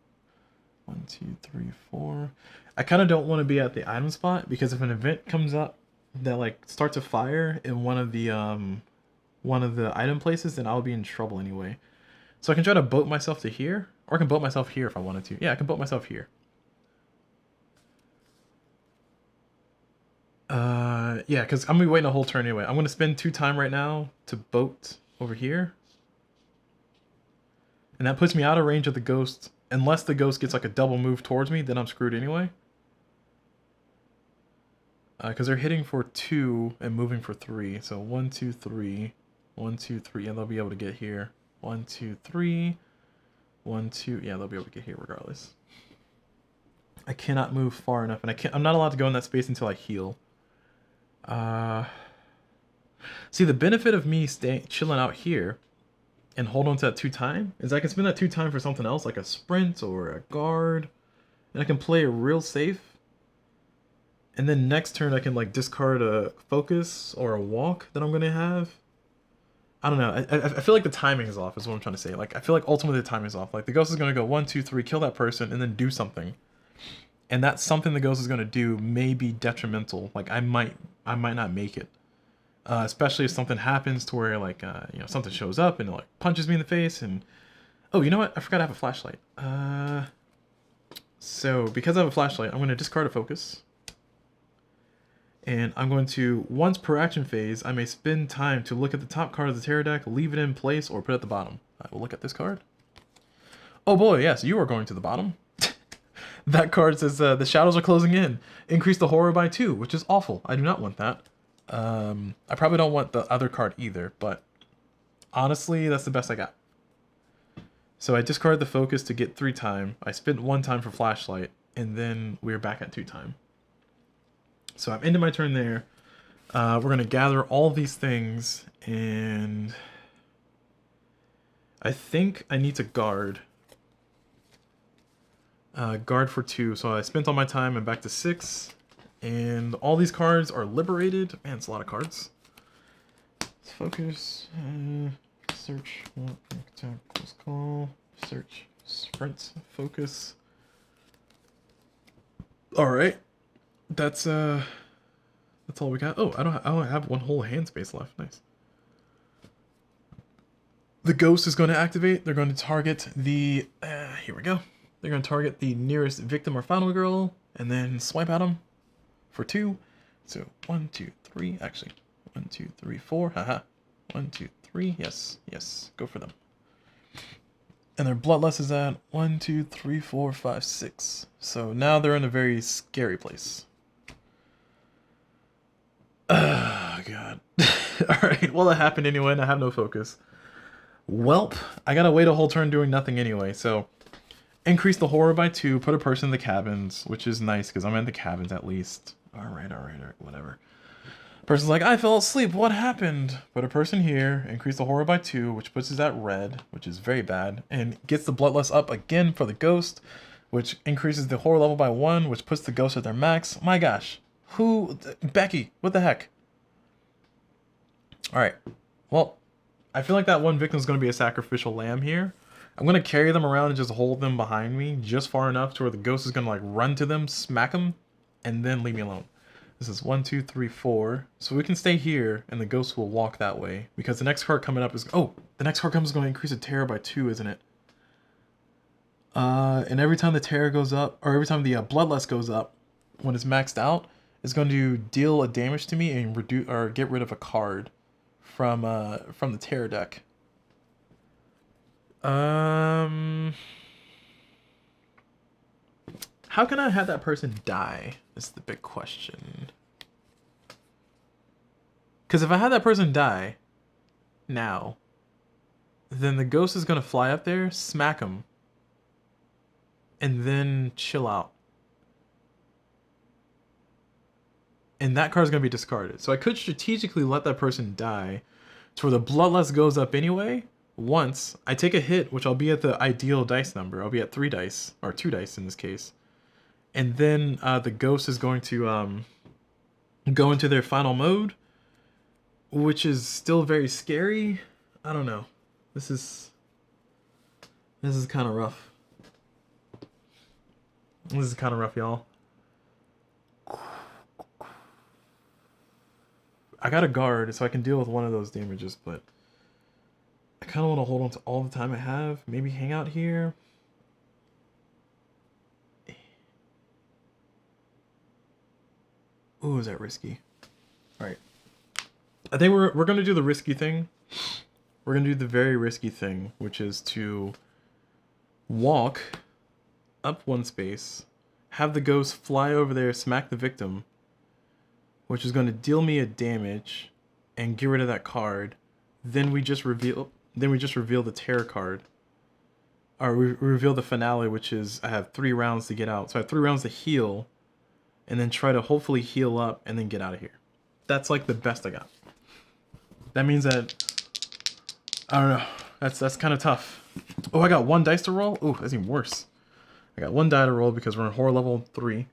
1, 2, 3, 4. I kind of don't want to be at the item spot because if an event comes up that like starts a fire in one of the item places, then I'll be in trouble anyway. So I can try to boat myself to here, or I can boat myself here if I wanted to. Yeah, I can boat myself here. Yeah, because I'm gonna be waiting a whole turn anyway. I'm gonna spend 2 time right now to boat over here. And that puts me out of range of the ghost. Unless the ghost gets like a double move towards me, then I'm screwed anyway. Because they're hitting for 2 and moving for 3. So 1, 2, 3. 1, 2, 3. And they'll be able to get here. 1, 2, 3. 1, 2. Yeah, they'll be able to get here regardless. I cannot move far enough. And I'm not allowed to go in that space until I heal. See, the benefit of me chilling out here and hold on to that 2 time is I can spend that 2 time for something else, like a sprint or a guard, and I can play it real safe. And then next turn I can like discard a focus or a walk that I'm gonna have. I don't know. I feel like the timing is off is what I'm trying to say. Like I feel like ultimately the timing is off. Like the ghost is gonna go 1, 2, 3, kill that person, and then do something. And that something the ghost is gonna do may be detrimental. Like I might not make it. Especially if something happens to where like you know, something shows up and it like punches me in the face and oh, you know what? I forgot I have a flashlight. So because I have a flashlight, I'm going to discard a focus. And I'm going to, once per action phase, I may spend time to look at the top card of the tarot deck, leave it in place, or put it at the bottom. I will look at this card. Oh boy, yes, you are going to the bottom. That card says the shadows are closing in. Increase the horror by 2, which is awful. I do not want that. I probably don't want the other card either, but honestly, that's the best I got. So I discard the focus to get 3 time. I spent 1 time for flashlight, and then we're back at 2 time. So I'm into my turn there. We're going to gather all these things, and I think I need to guard. Guard for 2, so I spent all my time and back to 6. And all these cards are liberated. Man, it's a lot of cards. Let's focus. Search. Close call. Search. Sprint. Focus. Alright. That's all we got. Oh, I don't have 1 whole hand space left. Nice. The ghost is going to activate. They're going to target the... here we go. They're going to target the nearest victim or final girl. And then swipe at them. For 2, so 1, 2, 3, actually, 1, 2, 3, 4, haha, 1, 2, 3, yes, go for them. And their bloodlust is at 1, 2, 3, 4, 5, 6. So now they're in a very scary place. Oh, God. Alright, well, it happened anyway, and I have no focus. Welp, I gotta wait a whole turn doing nothing anyway, so... Increase the horror by 2, put a person in the cabins, which is nice, because I'm in the cabins at least. Alright, whatever. Person's like, I fell asleep, what happened? Put a person here, increase the horror by 2, which puts us at red, which is very bad, and gets the bloodlust up again for the ghost, which increases the horror level by 1, which puts the ghost at their max. My gosh. Becky, what the heck? Alright, well, I feel like that one victim is going to be a sacrificial lamb here. I'm going to carry them around and just hold them behind me just far enough to where the ghost is going to like run to them, smack them, and then leave me alone. This is 1, 2, 3, 4. So we can stay here and the ghost will walk that way. Because the next card coming up is... Oh! The next card comes is going to increase the terror by 2, isn't it? And every time the terror goes up, or every time the bloodlust goes up, when it's maxed out, it's going to deal a damage to me and reduce or get rid of a card from the terror deck. How can I have that person die? Is the big question. Because if I have that person die now, then the ghost is going to fly up there, smack him, and then chill out. And that card is going to be discarded. So I could strategically let that person die to where the bloodlust goes up anyway. Once I take a hit, which I'll be at the ideal dice number. I'll be at 3 dice, or 2 dice in this case. And then the ghost is going to go into their final mode, which is still very scary. I don't know. This is kind of rough. This is kind of rough, y'all. I got a guard, so I can deal with one of those damages, but I kind of want to hold on to all the time I have. Maybe hang out here. Ooh, is that risky? All right. I think we're gonna do the risky thing. We're gonna do the very risky thing, which is to walk up one space, have the ghost fly over there, smack the victim, which is going to deal me a damage, and get rid of that card. Then we just reveal the terror card, or we reveal the finale, which is I have 3 rounds to get out. So I have 3 rounds to heal, and then try to hopefully heal up and then get out of here. That's like the best I got. That means that I don't know. That's kind of tough. Oh, I got 1 dice to roll? Oh, that's even worse. I got 1 die to roll because we're in horror level 3.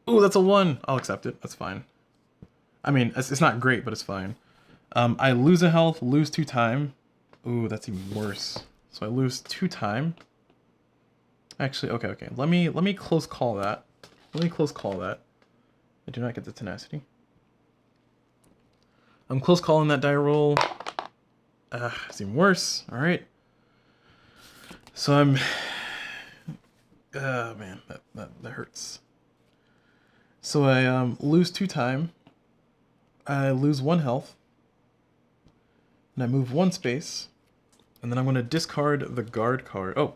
Oh, that's a 1. I'll accept it. That's fine. I mean, it's not great, but it's fine. I lose a health, lose 2 time. Ooh, that's even worse. So I lose 2 time. Actually, okay. Let me close call that. Let me close call that. I do not get the tenacity. I'm close calling that die roll. It's even worse. All right. So I'm. Man, that hurts. So I lose 2 time. I lose 1 health. And I move 1 space. And then I'm going to discard the guard card. Oh,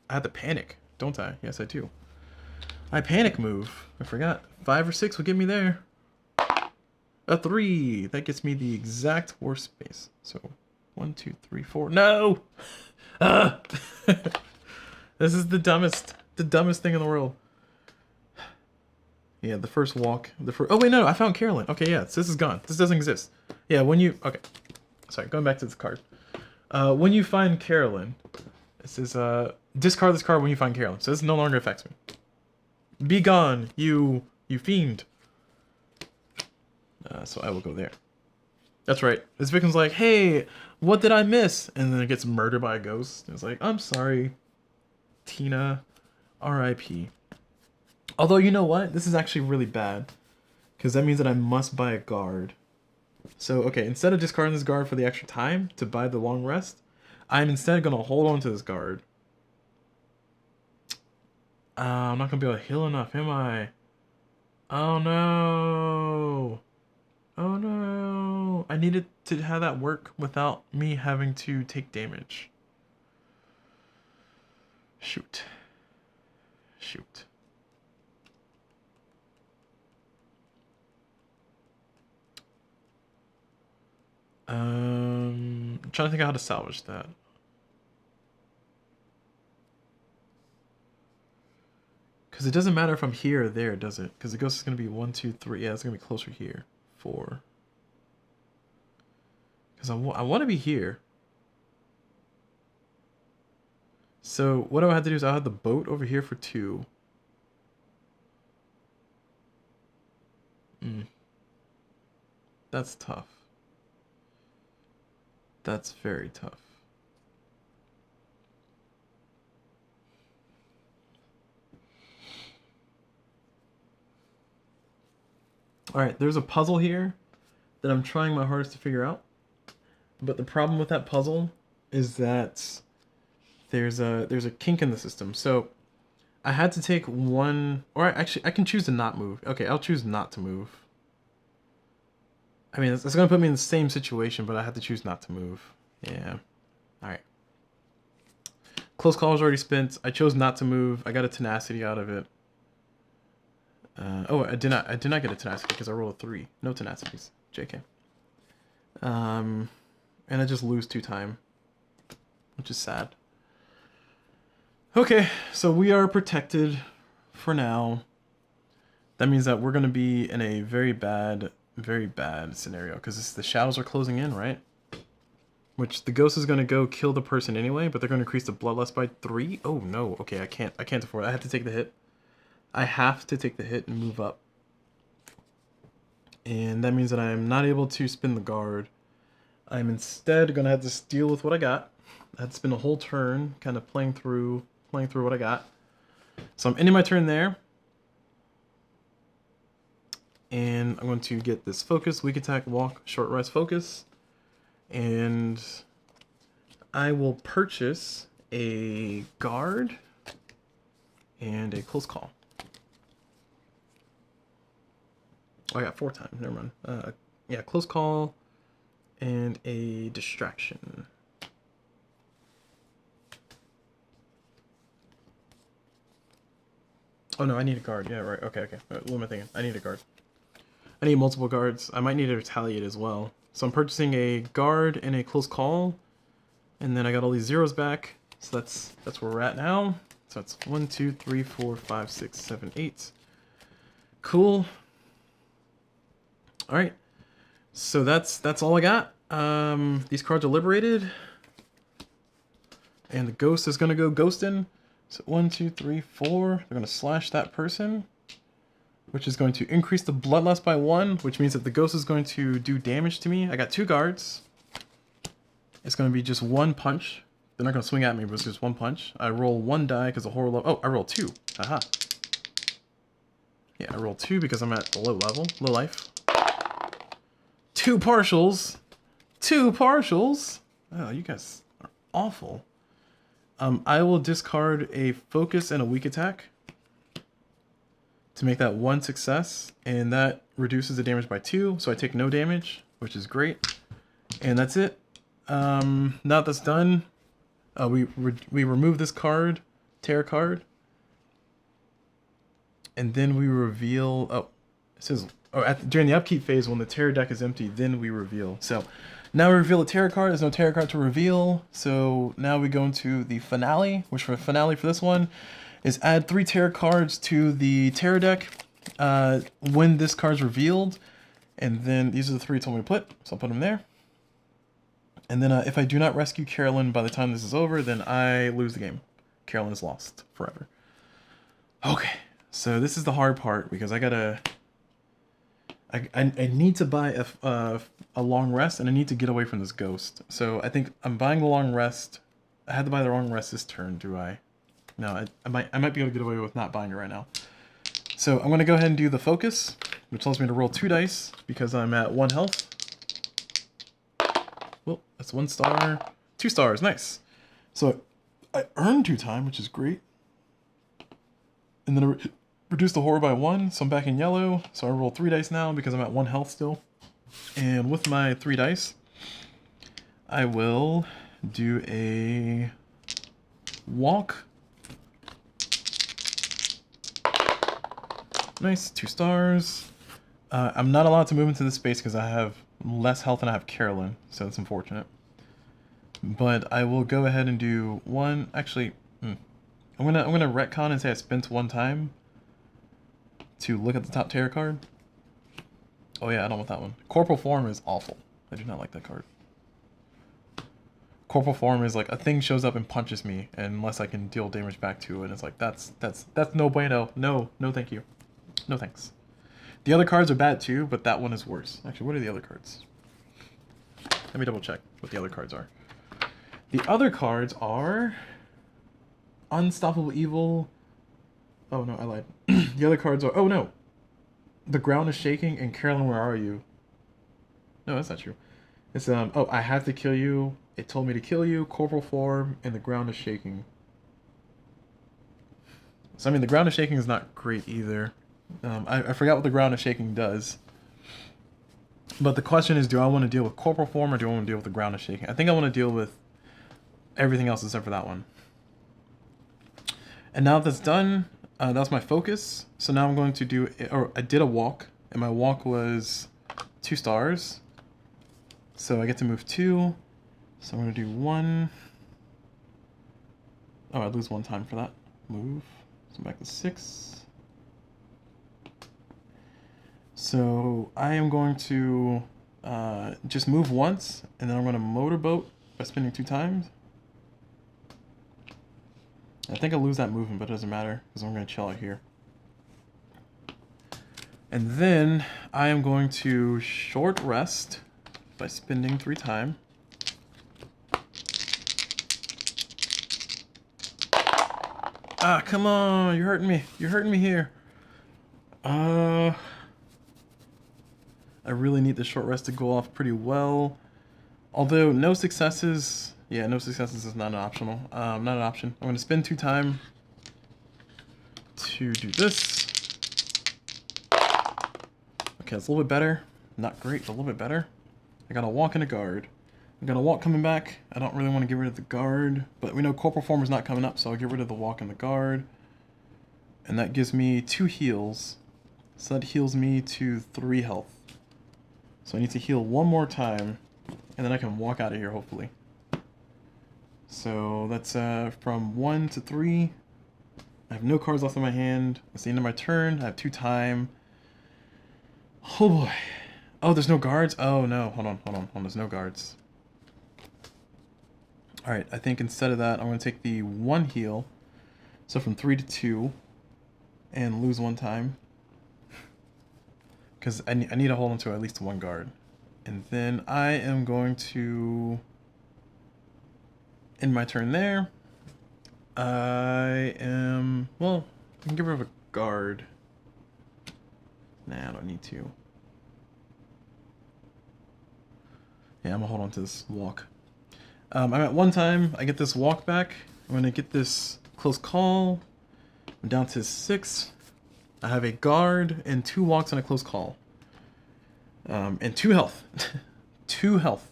I had to panic, don't I? Yes, I do. I panic move. I forgot. 5 or 6 will get me there. A 3. That gets me the exact worst space. So 1, 2, 3, 4. No! This is the dumbest thing in the world. Yeah, the first walk. Oh wait, no, I found Carolyn. Okay, yeah, so this is gone. This doesn't exist. Yeah, okay. Sorry, going back to this card. When you find Carolyn, this is discard this card when you find Carolyn. So this no longer affects me. Be gone, you fiend. So I will go there. That's right. This victim's like, hey, what did I miss? And then it gets murdered by a ghost. It's like, I'm sorry, Tina, R.I.P. Although, you know what? This is actually really bad. Because that means that I must buy a guard. So, okay, instead of discarding this guard for the extra time to buy the long rest, I'm instead going to hold on to this guard. I'm not going to be able to heal enough, am I? Oh, no. Oh, no. I needed to have that work without me having to take damage. Shoot. I'm trying to think of how to salvage that. Because it doesn't matter if I'm here or there, does it? Because the ghost is going to be 1, 2, 3. Yeah, it's going to be closer here. 4. Because I want to be here. So what I have to do is I'll have the boat over here for 2. That's tough. That's very tough. Alright, there's a puzzle here that I'm trying my hardest to figure out. But the problem with that puzzle is that there's a kink in the system. So I had to take 1, or actually I can choose to not move. Okay, I'll choose not to move. I mean, it's going to put me in the same situation, but I have to choose not to move. Yeah. Alright. Close call was already spent. I chose not to move. I got a tenacity out of it. Oh, I did not get a tenacity because I rolled a 3. No tenacities. JK. And I just lose 2 time, which is sad. Okay, so we are protected for now. That means that we're going to be in a very bad scenario because the shadows are closing in, right? Which the ghost is going to go kill the person anyway, but they're going to increase the bloodlust by 3. Oh no, okay, I can't afford it. I have to take the hit. I have to take the hit and move up. And that means that I am not able to spin the guard. I'm instead going to have to deal with what I got. I had to spend a whole turn kind of playing through playing through what I got. So I'm ending my turn there. And I'm going to get this focus, weak attack, walk, short rest, focus. And I will purchase a guard and a close call. Oh, I got 4 times, never mind. Yeah, close call and a distraction. Oh no, I need a guard. Yeah, right. Okay. What am I thinking? I need a guard. I need multiple guards. I might need to retaliate as well. So I'm purchasing a guard and a close call. And then I got all these zeros back. So that's where we're at now. So that's 1, 2, 3, 4, 5, 6, 7, 8. Cool. Alright. So that's all I got. These cards are liberated. And the ghost is gonna go ghosting. So 1, 2, 3, 4. They're gonna slash that person, which is going to increase the bloodlust by 1, which means that the ghost is going to do damage to me. I got 2 guards. It's going to be just 1 punch. They're not going to swing at me, but it's just 1 punch. I roll 1 die because the horror level. Oh, I roll 2. Haha. Yeah, I roll 2 because I'm at low level, low life. 2 partials. 2 partials. Oh, you guys are awful. I will discard a focus and a weak attack to make that 1 success, and that reduces the damage by 2, so I take no damage, which is great. And that's it. Now that that's done, we remove this card, tear card, and then we reveal. Oh, it says during the upkeep phase when the terror deck is empty, then we reveal. So now we reveal a terror card. There's no terror card to reveal. So now we go into the finale, which for finale for this one is add 3 terror cards to the terror deck when this card's revealed. And then these are the 3 it told me to put, so I'll put them there. And then if I do not rescue Carolyn by the time this is over, then I lose the game. Carolyn is lost forever. Okay, so this is the hard part because I gotta... I need to buy a long rest, and I need to get away from this ghost. So I think I'm buying the long rest. I had to buy the long rest this turn, do I? No, I might be able to get away with not buying it right now. So I'm going to go ahead and do the focus, which allows me to roll 2 dice because I'm at 1 health. Well, that's 1 star. 2 stars, nice. So I earned 2 time, which is great. And then I reduce the horror by 1, so I'm back in yellow. So I roll 3 dice now because I'm at 1 health still. And with my 3 dice, I will do a walk. Nice, 2 stars. I'm not allowed to move into this space because I have less health than I have Carolyn, so that's unfortunate. But I will go ahead and do 1. Actually, I'm gonna retcon and say I spent 1 time to look at the top terror card. Oh yeah, I don't want that one. Corporal Form is awful. I do not like that card. Corporal Form is like a thing shows up and punches me unless I can deal damage back to it. And it's like that's no bueno. No, thank you. No thanks. The other cards are bad too, but that one is worse. Actually, what are the other cards? Let me double check what the other cards are. The other cards are Unstoppable Evil. Oh no, I lied. The other cards are, oh no. The Ground is Shaking and Carolyn, Where Are You? No, that's not true. It's oh, I Have to Kill You. It Told Me to Kill You, Corporal Form, and The Ground is Shaking. So I mean, The Ground is Shaking is not great either. I forgot what The Ground is Shaking does. But the question is, do I want to deal with Corporal Form or do I want to deal with The Ground is Shaking? I think I want to deal with everything else except for that one. And now that that's done, that was my focus. So now I'm going to do, or I did a walk, and my walk was 2 stars. So I get to move 2. So I'm going to do 1. Oh, I lose 1 time for that. Move. So I'm back to 6. So I am going to just move once, and then I'm going to motorboat by spinning 2 times. I think I'll lose that movement, but it doesn't matter because I'm going to chill out here. And then I am going to short rest by spinning 3 times. Ah, come on, you're hurting me. You're hurting me here. I really need the short rest to go off pretty well. Although no successes, yeah, no successes is not an optional, not an option. I'm gonna spend 2 time to do this. Okay, it's a little bit better. Not great, but a little bit better. I got a walk and a guard. I got a walk coming back. I don't really want to get rid of the guard, but we know corporal form is not coming up, so I'll get rid of the walk and the guard. And that gives me 2 heals. So that heals me to 3 health. So I need to heal 1 more time, and then I can walk out of here, hopefully. So that's from 1 to 3. I have no cards left in my hand. It's the end of my turn. I have 2 time. Oh boy. Oh, there's no guards? Oh no, hold on, there's no guards. Alright, I think instead of that, I'm going to take the 1 heal. So from 3 to 2. And lose 1 time. Because I need to hold on to at least 1 guard. And then I am going to end my turn there. I am... Well, I can get rid of a guard. Nah, I don't need to. Yeah, I'm gonna hold on to this walk. I'm at 1 time. I get this walk back. I'm gonna get this close call. I'm down to 6. I have a guard and 2 walks and a close call. And 2 health. 2 health.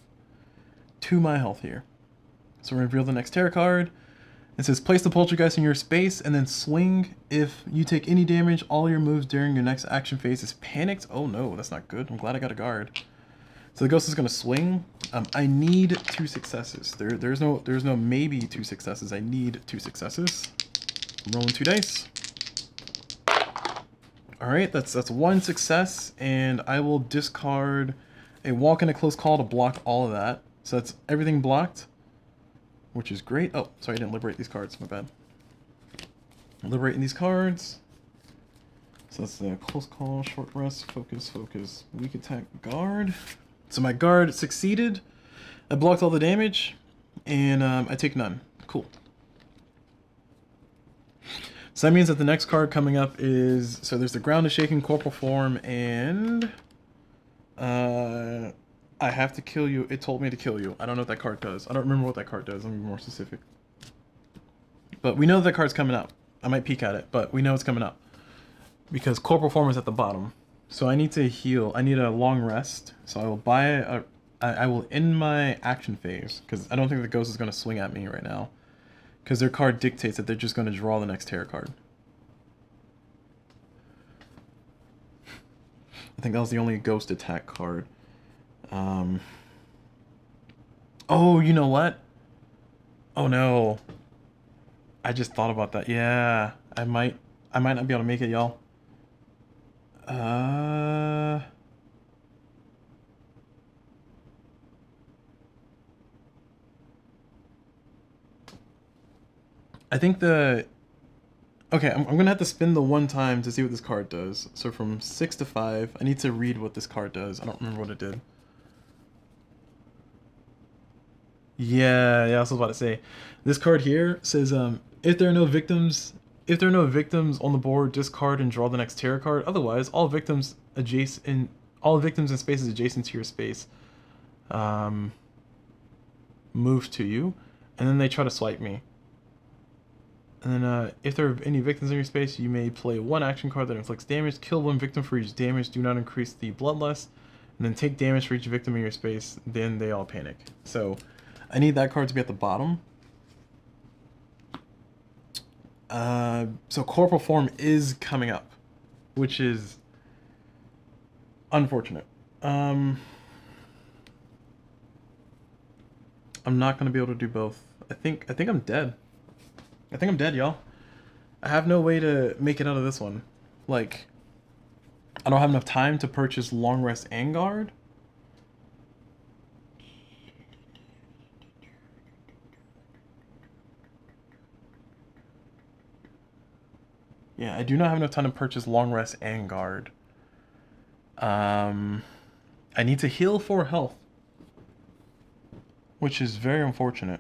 2 my health here. So we're gonna reveal the next tarot card. It says place the poltergeist in your space and then swing. If you take any damage, all your moves during your next action phase is panicked. Oh no, that's not good. I'm glad I got a guard. So the ghost is gonna swing. I need 2 successes. There's no maybe 2 successes. I need 2 successes. I'm rolling 2 dice. All right, that's 1 success, and I will discard a walk and a close call to block all of that. So that's everything blocked, which is great. Oh, sorry, I didn't liberate these cards. My bad. Liberating these cards. So that's the close call, short rest, focus, weak attack, guard. So my guard succeeded. I blocked all the damage, and I take none. Cool. So that means that the next card coming up is... So there's the ground is shaking, corporal form, and... I have to kill you. It told me to kill you. I don't know what that card does. I don't remember what that card does. Let me be more specific. But we know that card's coming up. I might peek at it, but we know it's coming up. Because corporal form is at the bottom. So I need to heal. I need a long rest. So I will buy a... I will end my action phase. Because I don't think the ghost is going to swing at me right now. Because their card dictates that they're just going to draw the next tarot card. I think that was the only ghost attack card. Oh, you know what? Oh no. I just thought about that. Yeah, I might not be able to make it, y'all. I think the... Okay, I'm gonna have to spin the 1 time to see what this card does. So from 6 to 5, I need to read what this card does. I don't remember what it did. Yeah, I was about to say. This card here says, if there are no victims on the board, discard and draw the next tarot card. Otherwise, all victims in spaces adjacent to your space move to you, and then they try to swipe me. And then if there are any victims in your space, you may play 1 action card that inflicts damage. Kill 1 victim for each damage. Do not increase the bloodlust. And then take damage for each victim in your space. Then they all panic. So I need that card to be at the bottom. So corporal form is coming up, which is unfortunate. I'm not gonna be able to do both. I think I'm dead. I think I'm dead, y'all. I have no way to make it out of this one. Like, I don't have enough time to purchase long rest and guard. Yeah, I do not have enough time to purchase long rest and guard. I need to heal 4 health, which is very unfortunate.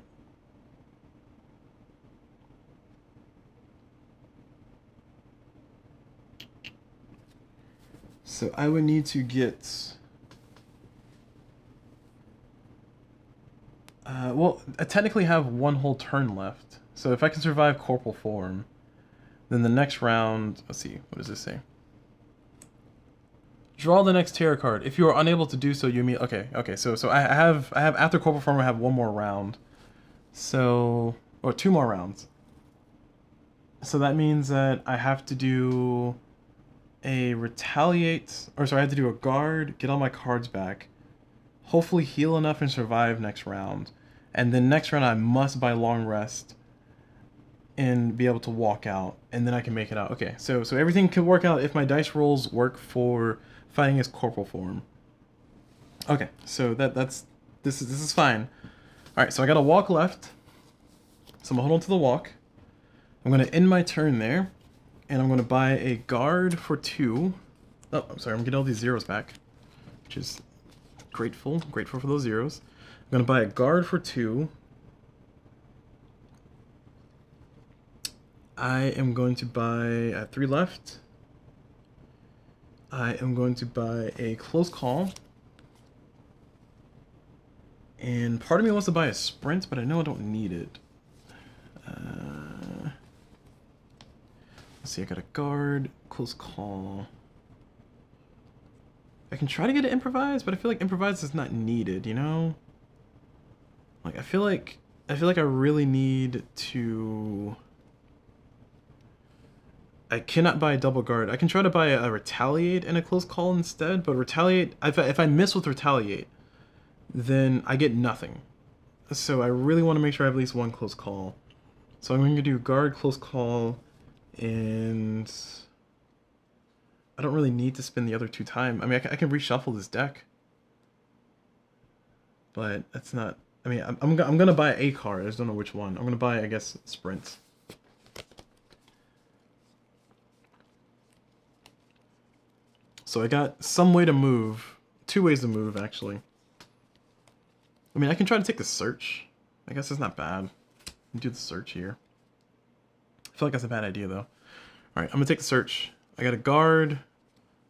So I would need to get... well, I technically have one whole turn left. So if I can survive corporal form, then the next round... Let's see, what does this say? Draw the next tarot card. If you are unable to do so, you mean... Okay, so I have after corporal form, I have one more round. So... Or 2 more rounds. So that means that I have to do a retaliate... Or sorry, I have to do a guard, get all my cards back. Hopefully heal enough and survive next round. And then next round I must buy long rest and be able to walk out. And then I can make it out. Okay, so everything could work out if my dice rolls work for fighting as corporal form. Okay, so this is fine. Alright, so I got a walk left. So I'm gonna hold on to the walk. I'm gonna end my turn there. And I'm gonna buy a guard for 2. Oh, I'm sorry, I'm getting all these zeros back. Which is grateful for those zeros. I'm gonna buy a guard for 2. I am going to buy, I have 3 left. I am going to buy a close call. And part of me wants to buy a sprint, but I know I don't need it. Let's see, I got a guard, close call. I can try to get it improvised, but I feel like improvised is not needed, you know? Like I feel like I really need to... I cannot buy a double guard. I can try to buy a retaliate and a close call instead, but retaliate, if I miss with retaliate, then I get nothing. So I really want to make sure I have at least 1 close call. So I'm going to do guard, close call, and I don't really need to spend the other 2 times. I mean, I can reshuffle this deck, but that's not... I mean, I'm going to buy a card. I just don't know which one. I'm going to buy, I guess, sprint. So I got some way to move. 2 ways to move, actually. I mean, I can try to take the search. I guess it's not bad. Do the search here. I feel like that's a bad idea, though. Alright, I'm going to take the search. I got a guard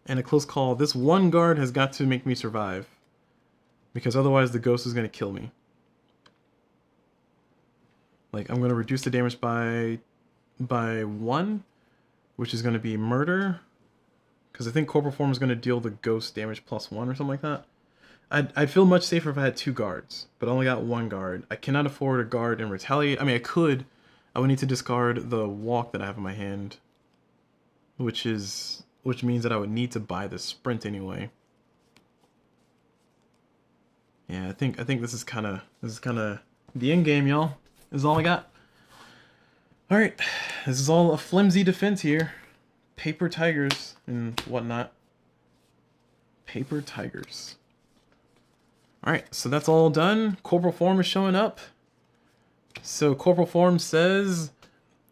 and a close call. This 1 guard has got to make me survive, because otherwise the ghost is going to kill me. Like, I'm going to reduce the damage by 1, which is going to be murder. Because I think corporal form is going to deal the ghost damage +1 or something like that. I'd feel much safer if I had 2 guards, but I only got 1 guard. I cannot afford a guard and retaliate. I mean, I could. I would need to discard the walk that I have in my hand, which means that I would need to buy the sprint anyway. Yeah, I think this is kind of the end game, y'all. This is all I got. All right, this is all a flimsy defense here. Paper tigers and whatnot. Paper tigers. Alright, so that's all done. Corporal form is showing up. So corporal form says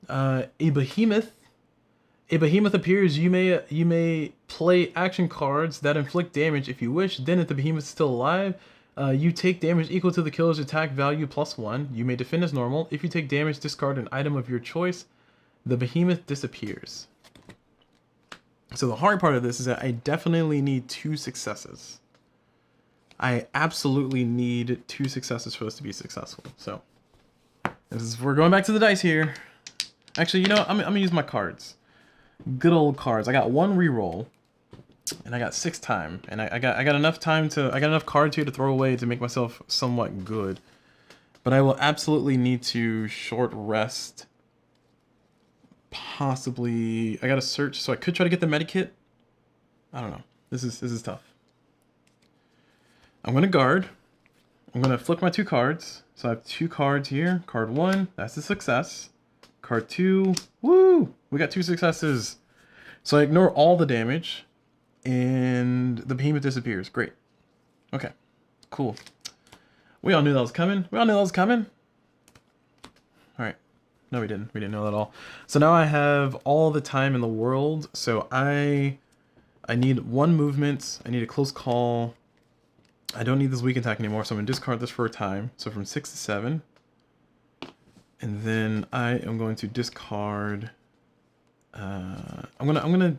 a behemoth appears. You may play action cards that inflict damage if you wish. Then if the behemoth is still alive, you take damage equal to the killer's attack value +1. You may defend as normal. If you take damage, discard an item of your choice. The behemoth disappears. So the hard part of this is that I definitely need 2 successes. I absolutely need 2 successes for this to be successful. So we're going back to the dice here. Actually, you know, I'm gonna use my cards. Good old cards. I got 1 reroll, and I got 6 time, and I got enough time to... I got enough cards here to throw away to make myself somewhat good. But I will absolutely need to short rest. Possibly... I gotta search, so I could try to get the medikit. I don't know. This is tough. I'm gonna guard. I'm gonna flip my 2 cards. So I have 2 cards here. Card 1, that's a success. Card 2, woo! We got 2 successes. So I ignore all the damage, and the behemoth disappears. Great. Okay, cool. We all knew that was coming. Alright. No, we didn't. We didn't know that at all. So now I have all the time in the world. So I need 1 movement. I need a close call. I don't need this weak attack anymore, so I'm going to discard this for a time. So from 6 to 7. And then I am going to discard... I'm gonna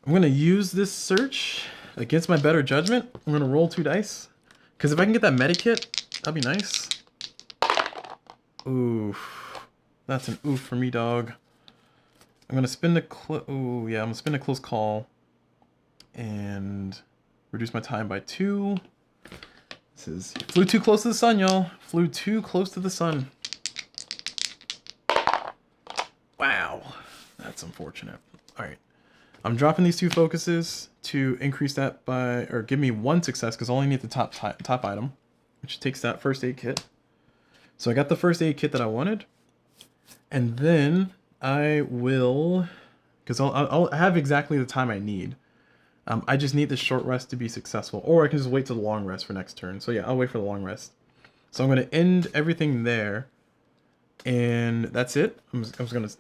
I'm gonna use this search against my better judgment. I'm gonna roll 2 dice. Because if I can get that medikit, that'd be nice. Oof. That's an oof for me, dog. I'm gonna spin the I'm gonna spin a close call and reduce my time by 2. This is flew too close to the sun, y'all. Flew too close to the sun. Wow, that's unfortunate. All right, I'm dropping these 2 focuses to increase that by, or give me 1 success because I only need the top item, which takes that first aid kit. So I got the first aid kit that I wanted, and then I will, because I'll have exactly the time I need. I just need the short rest to be successful, or I can just wait till the long rest for next turn. So yeah, I'll wait for the long rest. So I'm gonna end everything there, and that's it. I'm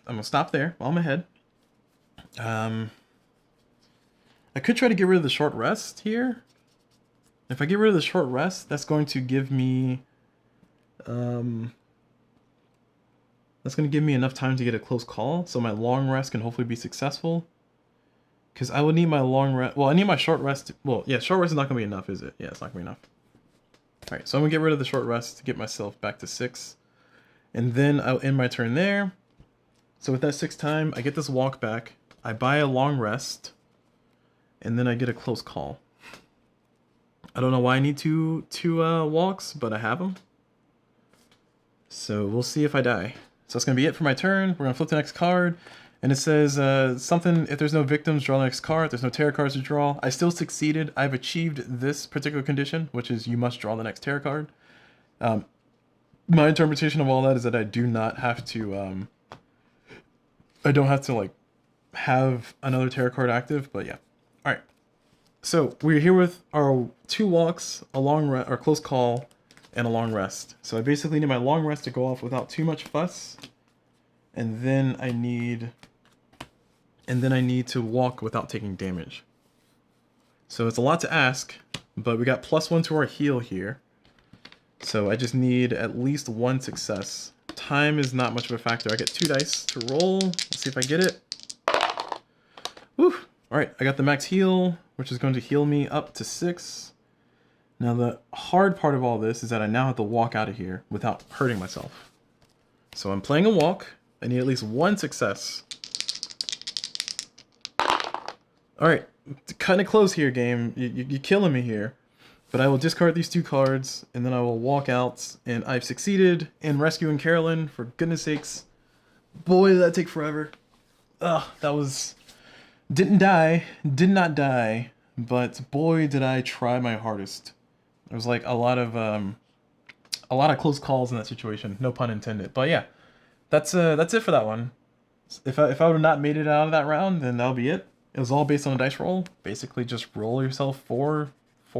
gonna stop there while I'm ahead. I could try to get rid of the short rest here. If I get rid of the short rest, that's going to give me enough time to get a close call, so my long rest can hopefully be successful. Because I would need my long rest. Well, I need my short rest. Well, yeah, short rest is not going to be enough, is it? Yeah, it's not going to be enough. Alright, so I'm going to get rid of the short rest to get myself back to 6. And then I'll end my turn there. So with that 6 time, I get this walk back. I buy a long rest. And then I get a close call. I don't know why I need two walks, but I have them. So we'll see if I die. So that's going to be it for my turn. We're going to flip the next card. And it says something, if there's no victims, draw the next card. If there's no tarot cards to draw. I still succeeded. I've achieved this particular condition, which is you must draw the next tarot card. My interpretation of all that is that I do not have to, I don't have to, like, have another tarot card active, but yeah. Alright. So, we're here with our 2 walks, a long or close call, and a long rest. So I basically need my long rest to go off without too much fuss. And then I need to walk without taking damage. So it's a lot to ask, but we got +1 to our heal here. So I just need at least 1 success. Time is not much of a factor. I get 2 dice to roll. Let's see if I get it. Woo! Alright, I got the max heal, which is going to heal me up to 6. Now the hard part of all this is that I now have to walk out of here without hurting myself. So I'm playing a walk. I need at least 1 success. Alright, kind of close here, game. You're killing me here. But I will discard these 2 cards, and then I will walk out, and I've succeeded in rescuing Carolyn, for goodness sakes. Boy, did that take forever. Ugh, that was... Did not die, but boy, did I try my hardest. There was like a lot of close calls in that situation, no pun intended. But yeah, that's it for that one. If I would have not made it out of that round, then that'll be it. It was all based on a dice roll. Basically, just roll yourself four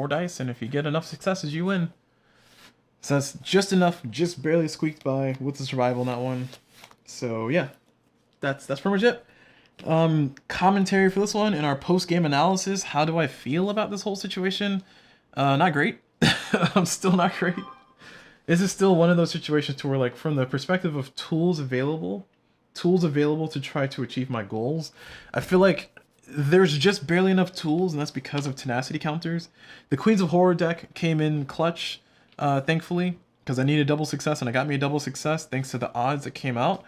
dice, and if you get enough successes, you win. So that's just enough, just barely squeaked by with the survival on that one. So yeah, that's pretty much it. Commentary for this one in our post-game analysis. How do I feel about this whole situation? Not great. I'm still not great. This is still one of those situations to where, like, from the perspective of tools available to try to achieve my goals, I feel like there's just barely enough tools, and that's because of tenacity counters. The Queens of Horror deck came in clutch, thankfully, because I needed double success, and I got me a double success thanks to the odds that came out.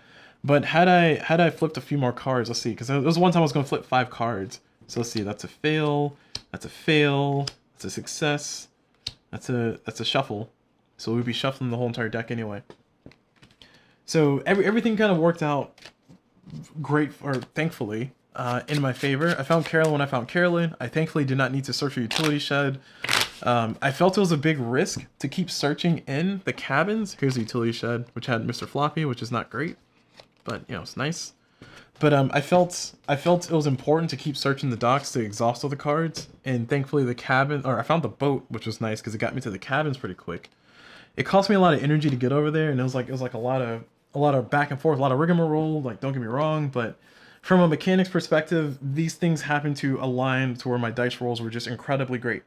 But had I flipped a few more cards, let's see, because there was one time I was going to flip 5 cards. So let's see, that's a fail, that's a fail, that's a success, that's a shuffle. So we'd be shuffling the whole entire deck anyway. So everything kind of worked out great, or thankfully, in my favor. I found Carolyn when I found Carolyn. I thankfully did not need to search for utility shed. I felt it was a big risk to keep searching in the cabins. Here's the utility shed, which had Mr. Floppy, which is not great. But, you know, it's nice. But I felt it was important to keep searching the docks to exhaust all the cards. And thankfully the cabin, or I found the boat, which was nice because it got me to the cabins pretty quick. It cost me a lot of energy to get over there, and it was like a lot of back and forth, a lot of rigmarole, like, don't get me wrong, but from a mechanics perspective, these things happen to align to where my dice rolls were just incredibly great.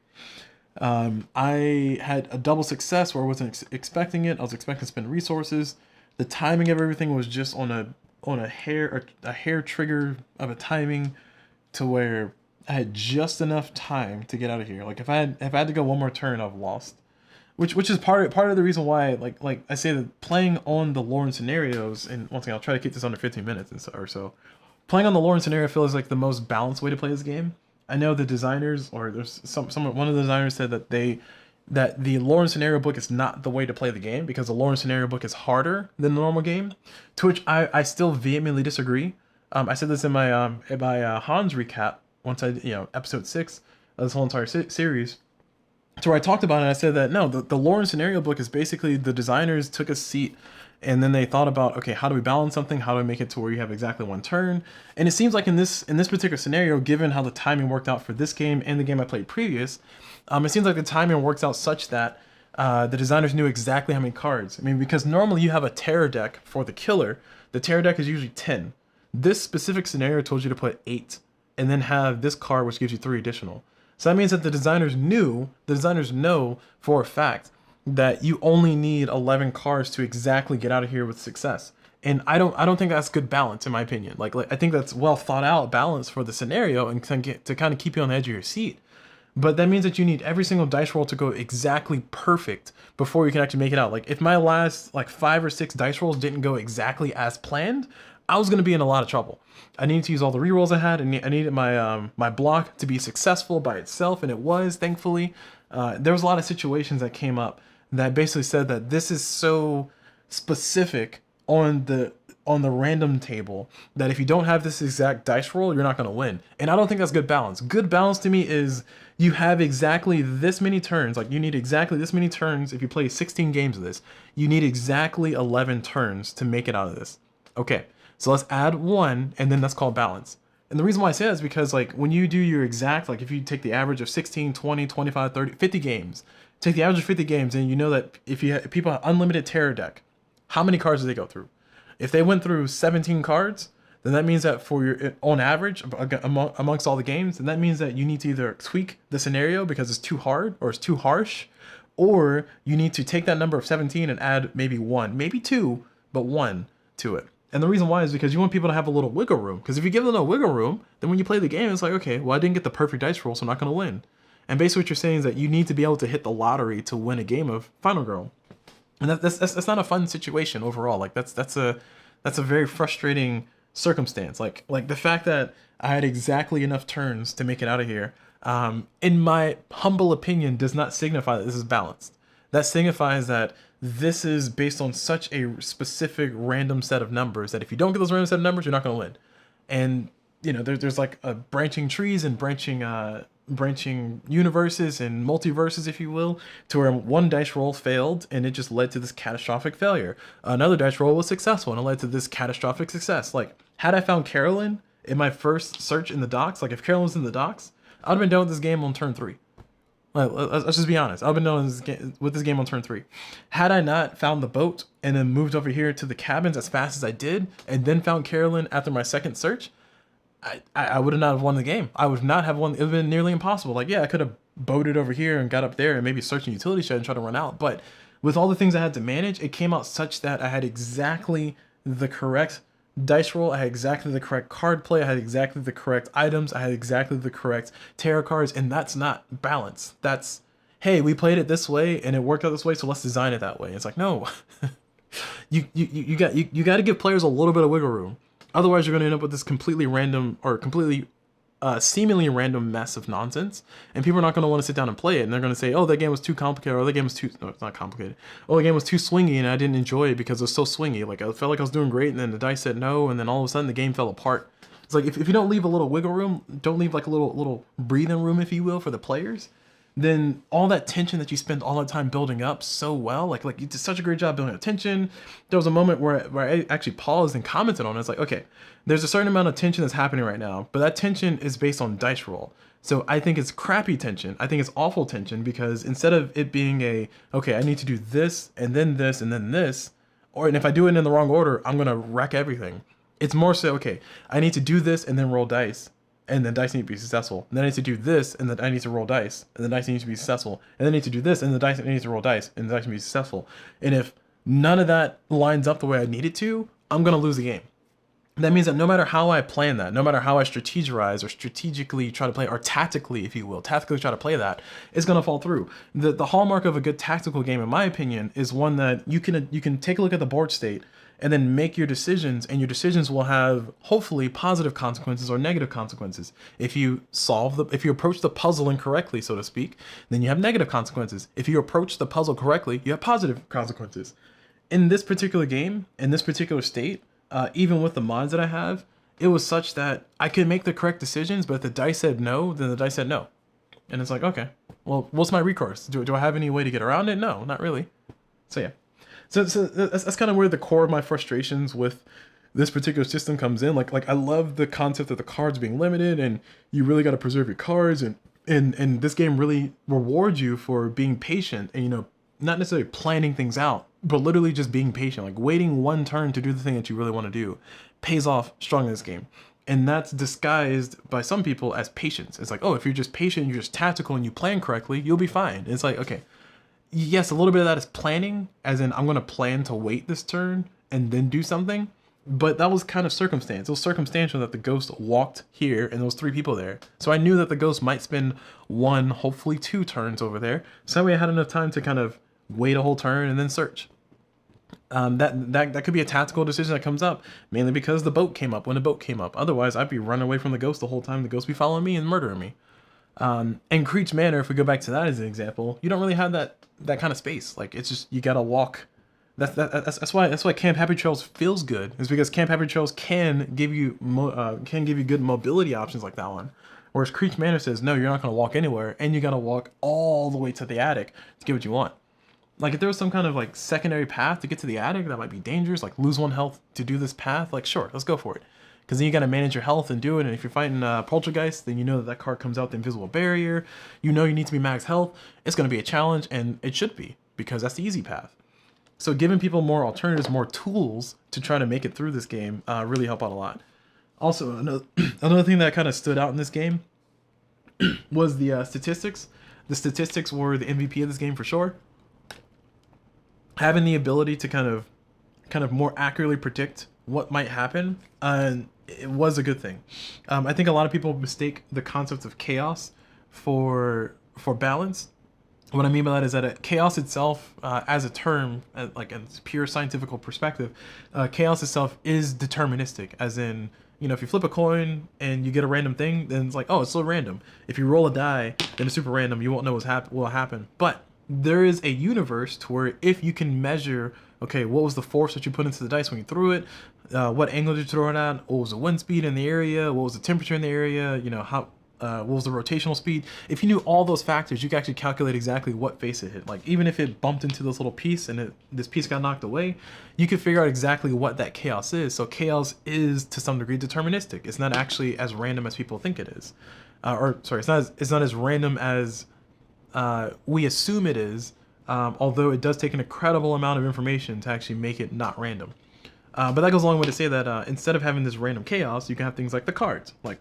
I had a double success where I wasn't expecting it. I was expecting to spend resources. The timing of everything was just on a hair trigger of a timing to where I had just enough time to get out of here. Like if I had to go one more turn, I've lost. Which is part of the reason why like I say that playing on the lore and scenarios, and once again I'll try to keep this under 15 minutes or so. Playing on the lore and scenario feels like the most balanced way to play this game. I know the designers, or there's one of the designers said that the lore and scenario book is not the way to play the game because the lore and scenario book is harder than the normal game. To which I still vehemently disagree. I said this in my Hans recap once I episode 6 of this whole entire series. So where I talked about it, I said that no, the lore and scenario book is basically the designers took a seat and then they thought about, okay, how do we balance something? How do we make it to where you have exactly one turn? And it seems like in this particular scenario, given how the timing worked out for this game and the game I played previous, it seems like the timing works out such that the designers knew exactly how many cards. I mean, because normally you have a terror deck for the killer. The terror deck is usually 10. This specific scenario told you to put 8 and then have this card, which gives you 3 additional. So that means that the designers know for a fact that you only need 11 cards to exactly get out of here with success. And I don't think that's good balance in my opinion. Like I think that's well thought out balance for the scenario and to kind of keep you on the edge of your seat. But that means that you need every single dice roll to go exactly perfect before you can actually make it out. Like if my last like 5 or 6 dice rolls didn't go exactly as planned, I was going to be in a lot of trouble. I needed to use all the rerolls I had, and I needed my my block to be successful by itself, and it was, thankfully. There was a lot of situations that came up that basically said that this is so specific on the random table that if you don't have this exact dice roll, you're not going to win. And I don't think that's good balance. Good balance to me is you have exactly this many turns. Like you need exactly this many turns. If you play 16 games of this, you need exactly 11 turns to make it out of this. Okay. So let's add 1, and then that's called balance. And the reason why I say that is because like when you do your exact, like if you take the average of 16, 20, 25, 30, 50 games, take the average of 50 games, and you know that if people have unlimited terror deck, how many cards do they go through? If they went through 17 cards, then that means that for your on average amongst all the games, then that means that you need to either tweak the scenario because it's too hard or it's too harsh, or you need to take that number of 17 and add maybe 1, maybe 2, but 1 to it. And the reason why is because you want people to have a little wiggle room. Because if you give them no wiggle room, then when you play the game, it's like, okay, well, I didn't get the perfect dice roll, so I'm not going to win. And basically what you're saying is that you need to be able to hit the lottery to win a game of Final Girl. And that's not a fun situation overall. Like that's a very frustrating circumstance. Like the fact that I had exactly enough turns to make it out of here, in my humble opinion, does not signify that this is balanced. That signifies that this is based on such a specific random set of numbers that if you don't get those random set of numbers, you're not going to win. And you know, there's like branching trees and branching universes and multiverses, if you will, to where one dice roll failed and it just led to this catastrophic failure. Another dice roll was successful and it led to this catastrophic success. Like had I found Carolyn in my first search in the docks, like if Carolyn was in the docks, I'd have been done with this game on turn 3. Let's just be honest. I've been done with this game on turn 3. Had I not found the boat and then moved over here to the cabins as fast as I did, and then found Carolyn after my second search, I would not have won the game. I would not have won. It would have been nearly impossible. Like, yeah, I could have boated over here and got up there and maybe searched a utility shed and tried to run out. But with all the things I had to manage, it came out such that I had exactly the correct dice roll, I had exactly the correct card play, I had exactly the correct items, I had exactly the correct tarot cards, and that's not balance. That's, hey, we played it this way and it worked out this way, so let's design it that way. It's like, no. you got to give players a little bit of wiggle room. Otherwise, you're going to end up with this completely random or completely seemingly random mess of nonsense, and people are not going to want to sit down and play it, and they're going to say, oh, that game was too complicated, or that game was too, no, it's not complicated, oh, the game was too swingy and I didn't enjoy it because it was so swingy. Like I felt like I was doing great and then the dice said no, and then all of a sudden the game fell apart. It's like if you don't leave a little wiggle room, don't leave like a little breathing room, if you will, for the players, then all that tension that you spend all that time building up so well, like you did such a great job building up tension. There was a moment where I actually paused and commented on it. It's like, okay, there's a certain amount of tension that's happening right now, but that tension is based on dice roll. So I think it's crappy tension. I think it's awful tension because instead of it being a, okay, I need to do this and then this and then this, and if I do it in the wrong order, I'm going to wreck everything. It's more so, okay, I need to do this and then roll dice. And the dice need to be successful. And then I need to do this, and then I need to roll dice. And the dice need to be successful. And then I need to do this, and the dice need to roll dice, and the dice need to be successful. And if none of that lines up the way I need it to, I'm gonna lose the game. That means that no matter how I plan that, no matter how I strategize or strategically try to play, or tactically, if you will, tactically try to play that, it's gonna fall through. The hallmark of a good tactical game, in my opinion, is one that you can take a look at the board state and then make your decisions, and your decisions will have hopefully positive consequences or negative consequences. If you approach the puzzle incorrectly, so to speak, then you have negative consequences. If you approach the puzzle correctly, you have positive consequences. In this particular game, in this particular state, even with the mods that I have, it was such that I could make the correct decisions, but if the dice said no, then the dice said no. And it's like, okay, well, what's my recourse? Do I have any way to get around it? No, not really. So yeah. So that's kind of where the core of my frustrations with this particular system comes in. Like I love the concept of the cards being limited, and you really got to preserve your cards, and this game really rewards you for being patient and, you know, not necessarily planning things out, but literally just being patient. Like waiting one turn to do the thing that you really want to do pays off strong in this game. And that's disguised by some people as patience. It's like, oh, if you're just patient, you're just tactical, and you plan correctly, you'll be fine. It's like, okay, yes, a little bit of that is planning, as in I'm going to plan to wait this turn and then do something. But that was kind of circumstance. It was circumstantial that the ghost walked here and there was 3 people there. So I knew that the ghost might spend 1, hopefully 2 turns over there. So that way I had enough time to kind of wait a whole turn and then search. That could be a tactical decision that comes up, mainly because the boat came up when the boat came up. Otherwise, I'd be running away from the ghost the whole time. The ghost be following me and murdering me. And Creech Manor, if we go back to that as an example, you don't really have that kind of space. Like, it's just, you gotta walk. That's why Camp Happy Trails feels good, is because Camp Happy Trails can give you good mobility options like that one. Whereas Creech Manor says, no, you're not gonna walk anywhere, and you gotta walk all the way to the attic to get what you want. Like, if there was some kind of like secondary path to get to the attic that might be dangerous, like lose 1 health to do this path, like sure, let's go for it. Because then you got to manage your health and do it. And if you're fighting Poltergeist, then you know that card comes out the invisible barrier. You know you need to be max health. It's going to be a challenge, and it should be, because that's the easy path. So giving people more alternatives, more tools to try to make it through this game really help out a lot. Also, another thing that kind of stood out in this game was the statistics. The statistics were the MVP of this game for sure. Having the ability to kind of more accurately predict what might happen, it was a good thing. I think a lot of people mistake the concept of chaos for balance. What I mean by that is that chaos itself, as a term, like a pure scientific perspective, chaos itself is deterministic. As in, you know, if you flip a coin and you get a random thing, then it's like, oh, it's so random. If you roll a die, then it's super random. You won't know what will happen. But there is a universe to where if you can measure, okay, what was the force that you put into the dice when you threw it? What angle did you throw it at? What was the wind speed in the area? What was the temperature in the area? You know, what was the rotational speed? If you knew all those factors, you could actually calculate exactly what face it hit. Like, even if it bumped into this little piece and this piece got knocked away, you could figure out exactly what that chaos is. So chaos is, to some degree, deterministic. It's not actually as random as people think it is. It's not as random as we assume it is, although it does take an incredible amount of information to actually make it not random. But that goes a long way to say that instead of having this random chaos, you can have things like the cards. Like,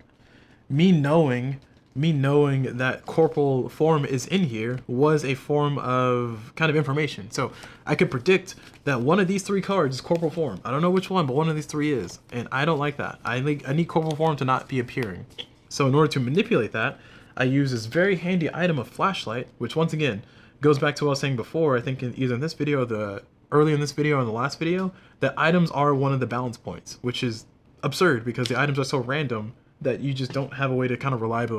me knowing that corporal form is in here was a form of kind of information. So I could predict that one of these 3 cards is corporal form. I don't know which one, but one of these 3 is, and I don't like that. I need corporal form to not be appearing. So in order to manipulate that, I use this very handy item of flashlight, which once again goes back to what I was saying before. I think either in this video, early in this video, or in the last video, that items are one of the balance points, which is absurd because the items are so random that you just don't have a way to kind of reliably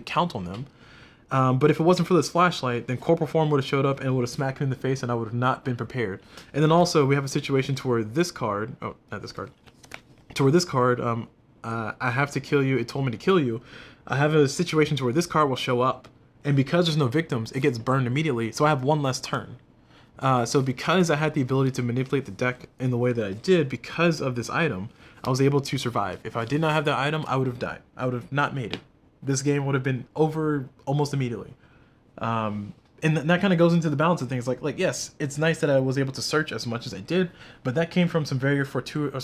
count on them. But if it wasn't for this flashlight, then corporal form would have showed up and would have smacked me in the face, and I would have not been prepared. And then also we have a situation to where this card, I have to kill you, it told me to kill you. I have a situation to where this card will show up, and because there's no victims, it gets burned immediately, so I have 1 less turn. So because I had the ability to manipulate the deck in the way that I did because of this item, I was able to survive. If I did not have that item, I would have died. I would have not made it. This game would have been over almost immediately. And that kind of goes into the balance of things. Like yes, it's nice that I was able to search as much as I did, but that came from some very fortunate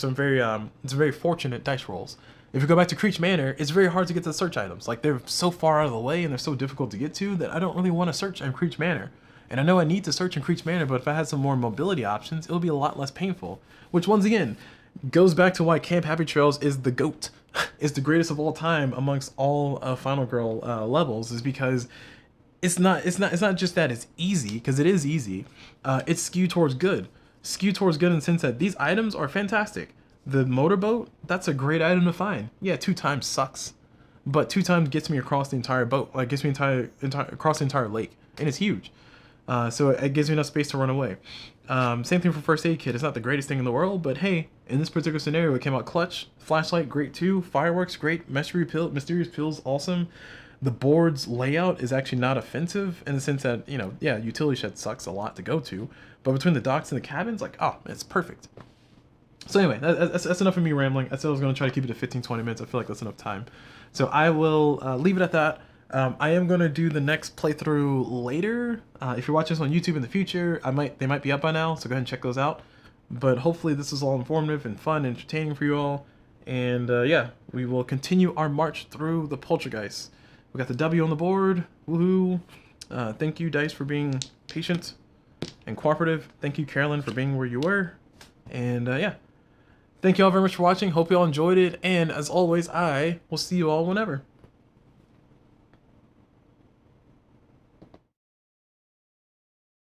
dice rolls. If you go back to Creech Manor, it's very hard to get to the search items. Like, they're so far out of the way and they're so difficult to get to that I don't really want to search in Creech Manor. And I know I need to search in Creech Manor, but if I had some more mobility options, it'll be a lot less painful. Which, once again, Goes back to why Camp Happy Trails is the GOAT, is the greatest of all time amongst all Final Girl levels, is because it's not just that it's easy, because it is easy. It's skewed towards good. Skewed towards good in the sense that these items are fantastic. The motorboat, that's a great item to find. Yeah, 2 times sucks, but 2 times gets me across the entire boat, like gets me across the entire lake, and it's huge. So it gives me enough space to run away. Same thing for first aid kit. It's not the greatest thing in the world, but hey, in this particular scenario, it came out clutch. Flashlight, great too. Fireworks, great. Mysterious pills, awesome. The board's layout is actually not offensive in the sense that, you know, yeah, utility shed sucks a lot to go to, but between the docks and the cabins, like, oh, it's perfect. So anyway, that's enough of me rambling. I said I was going to try to keep it to 15-20 minutes. I feel like that's enough time. So I will leave it at that. I am going to do the next playthrough later. If you're watching this on YouTube in the future, they might be up by now, so go ahead and check those out. But hopefully this is all informative and fun and entertaining for you all. And yeah, we will continue our march through the Poltergeist. We got the W on the board. Woohoo. Thank you, Dice, for being patient and cooperative. Thank you, Carolyn, for being where you were. And yeah. Thank you all very much for watching. Hope you all enjoyed it. And as always, I will see you all whenever.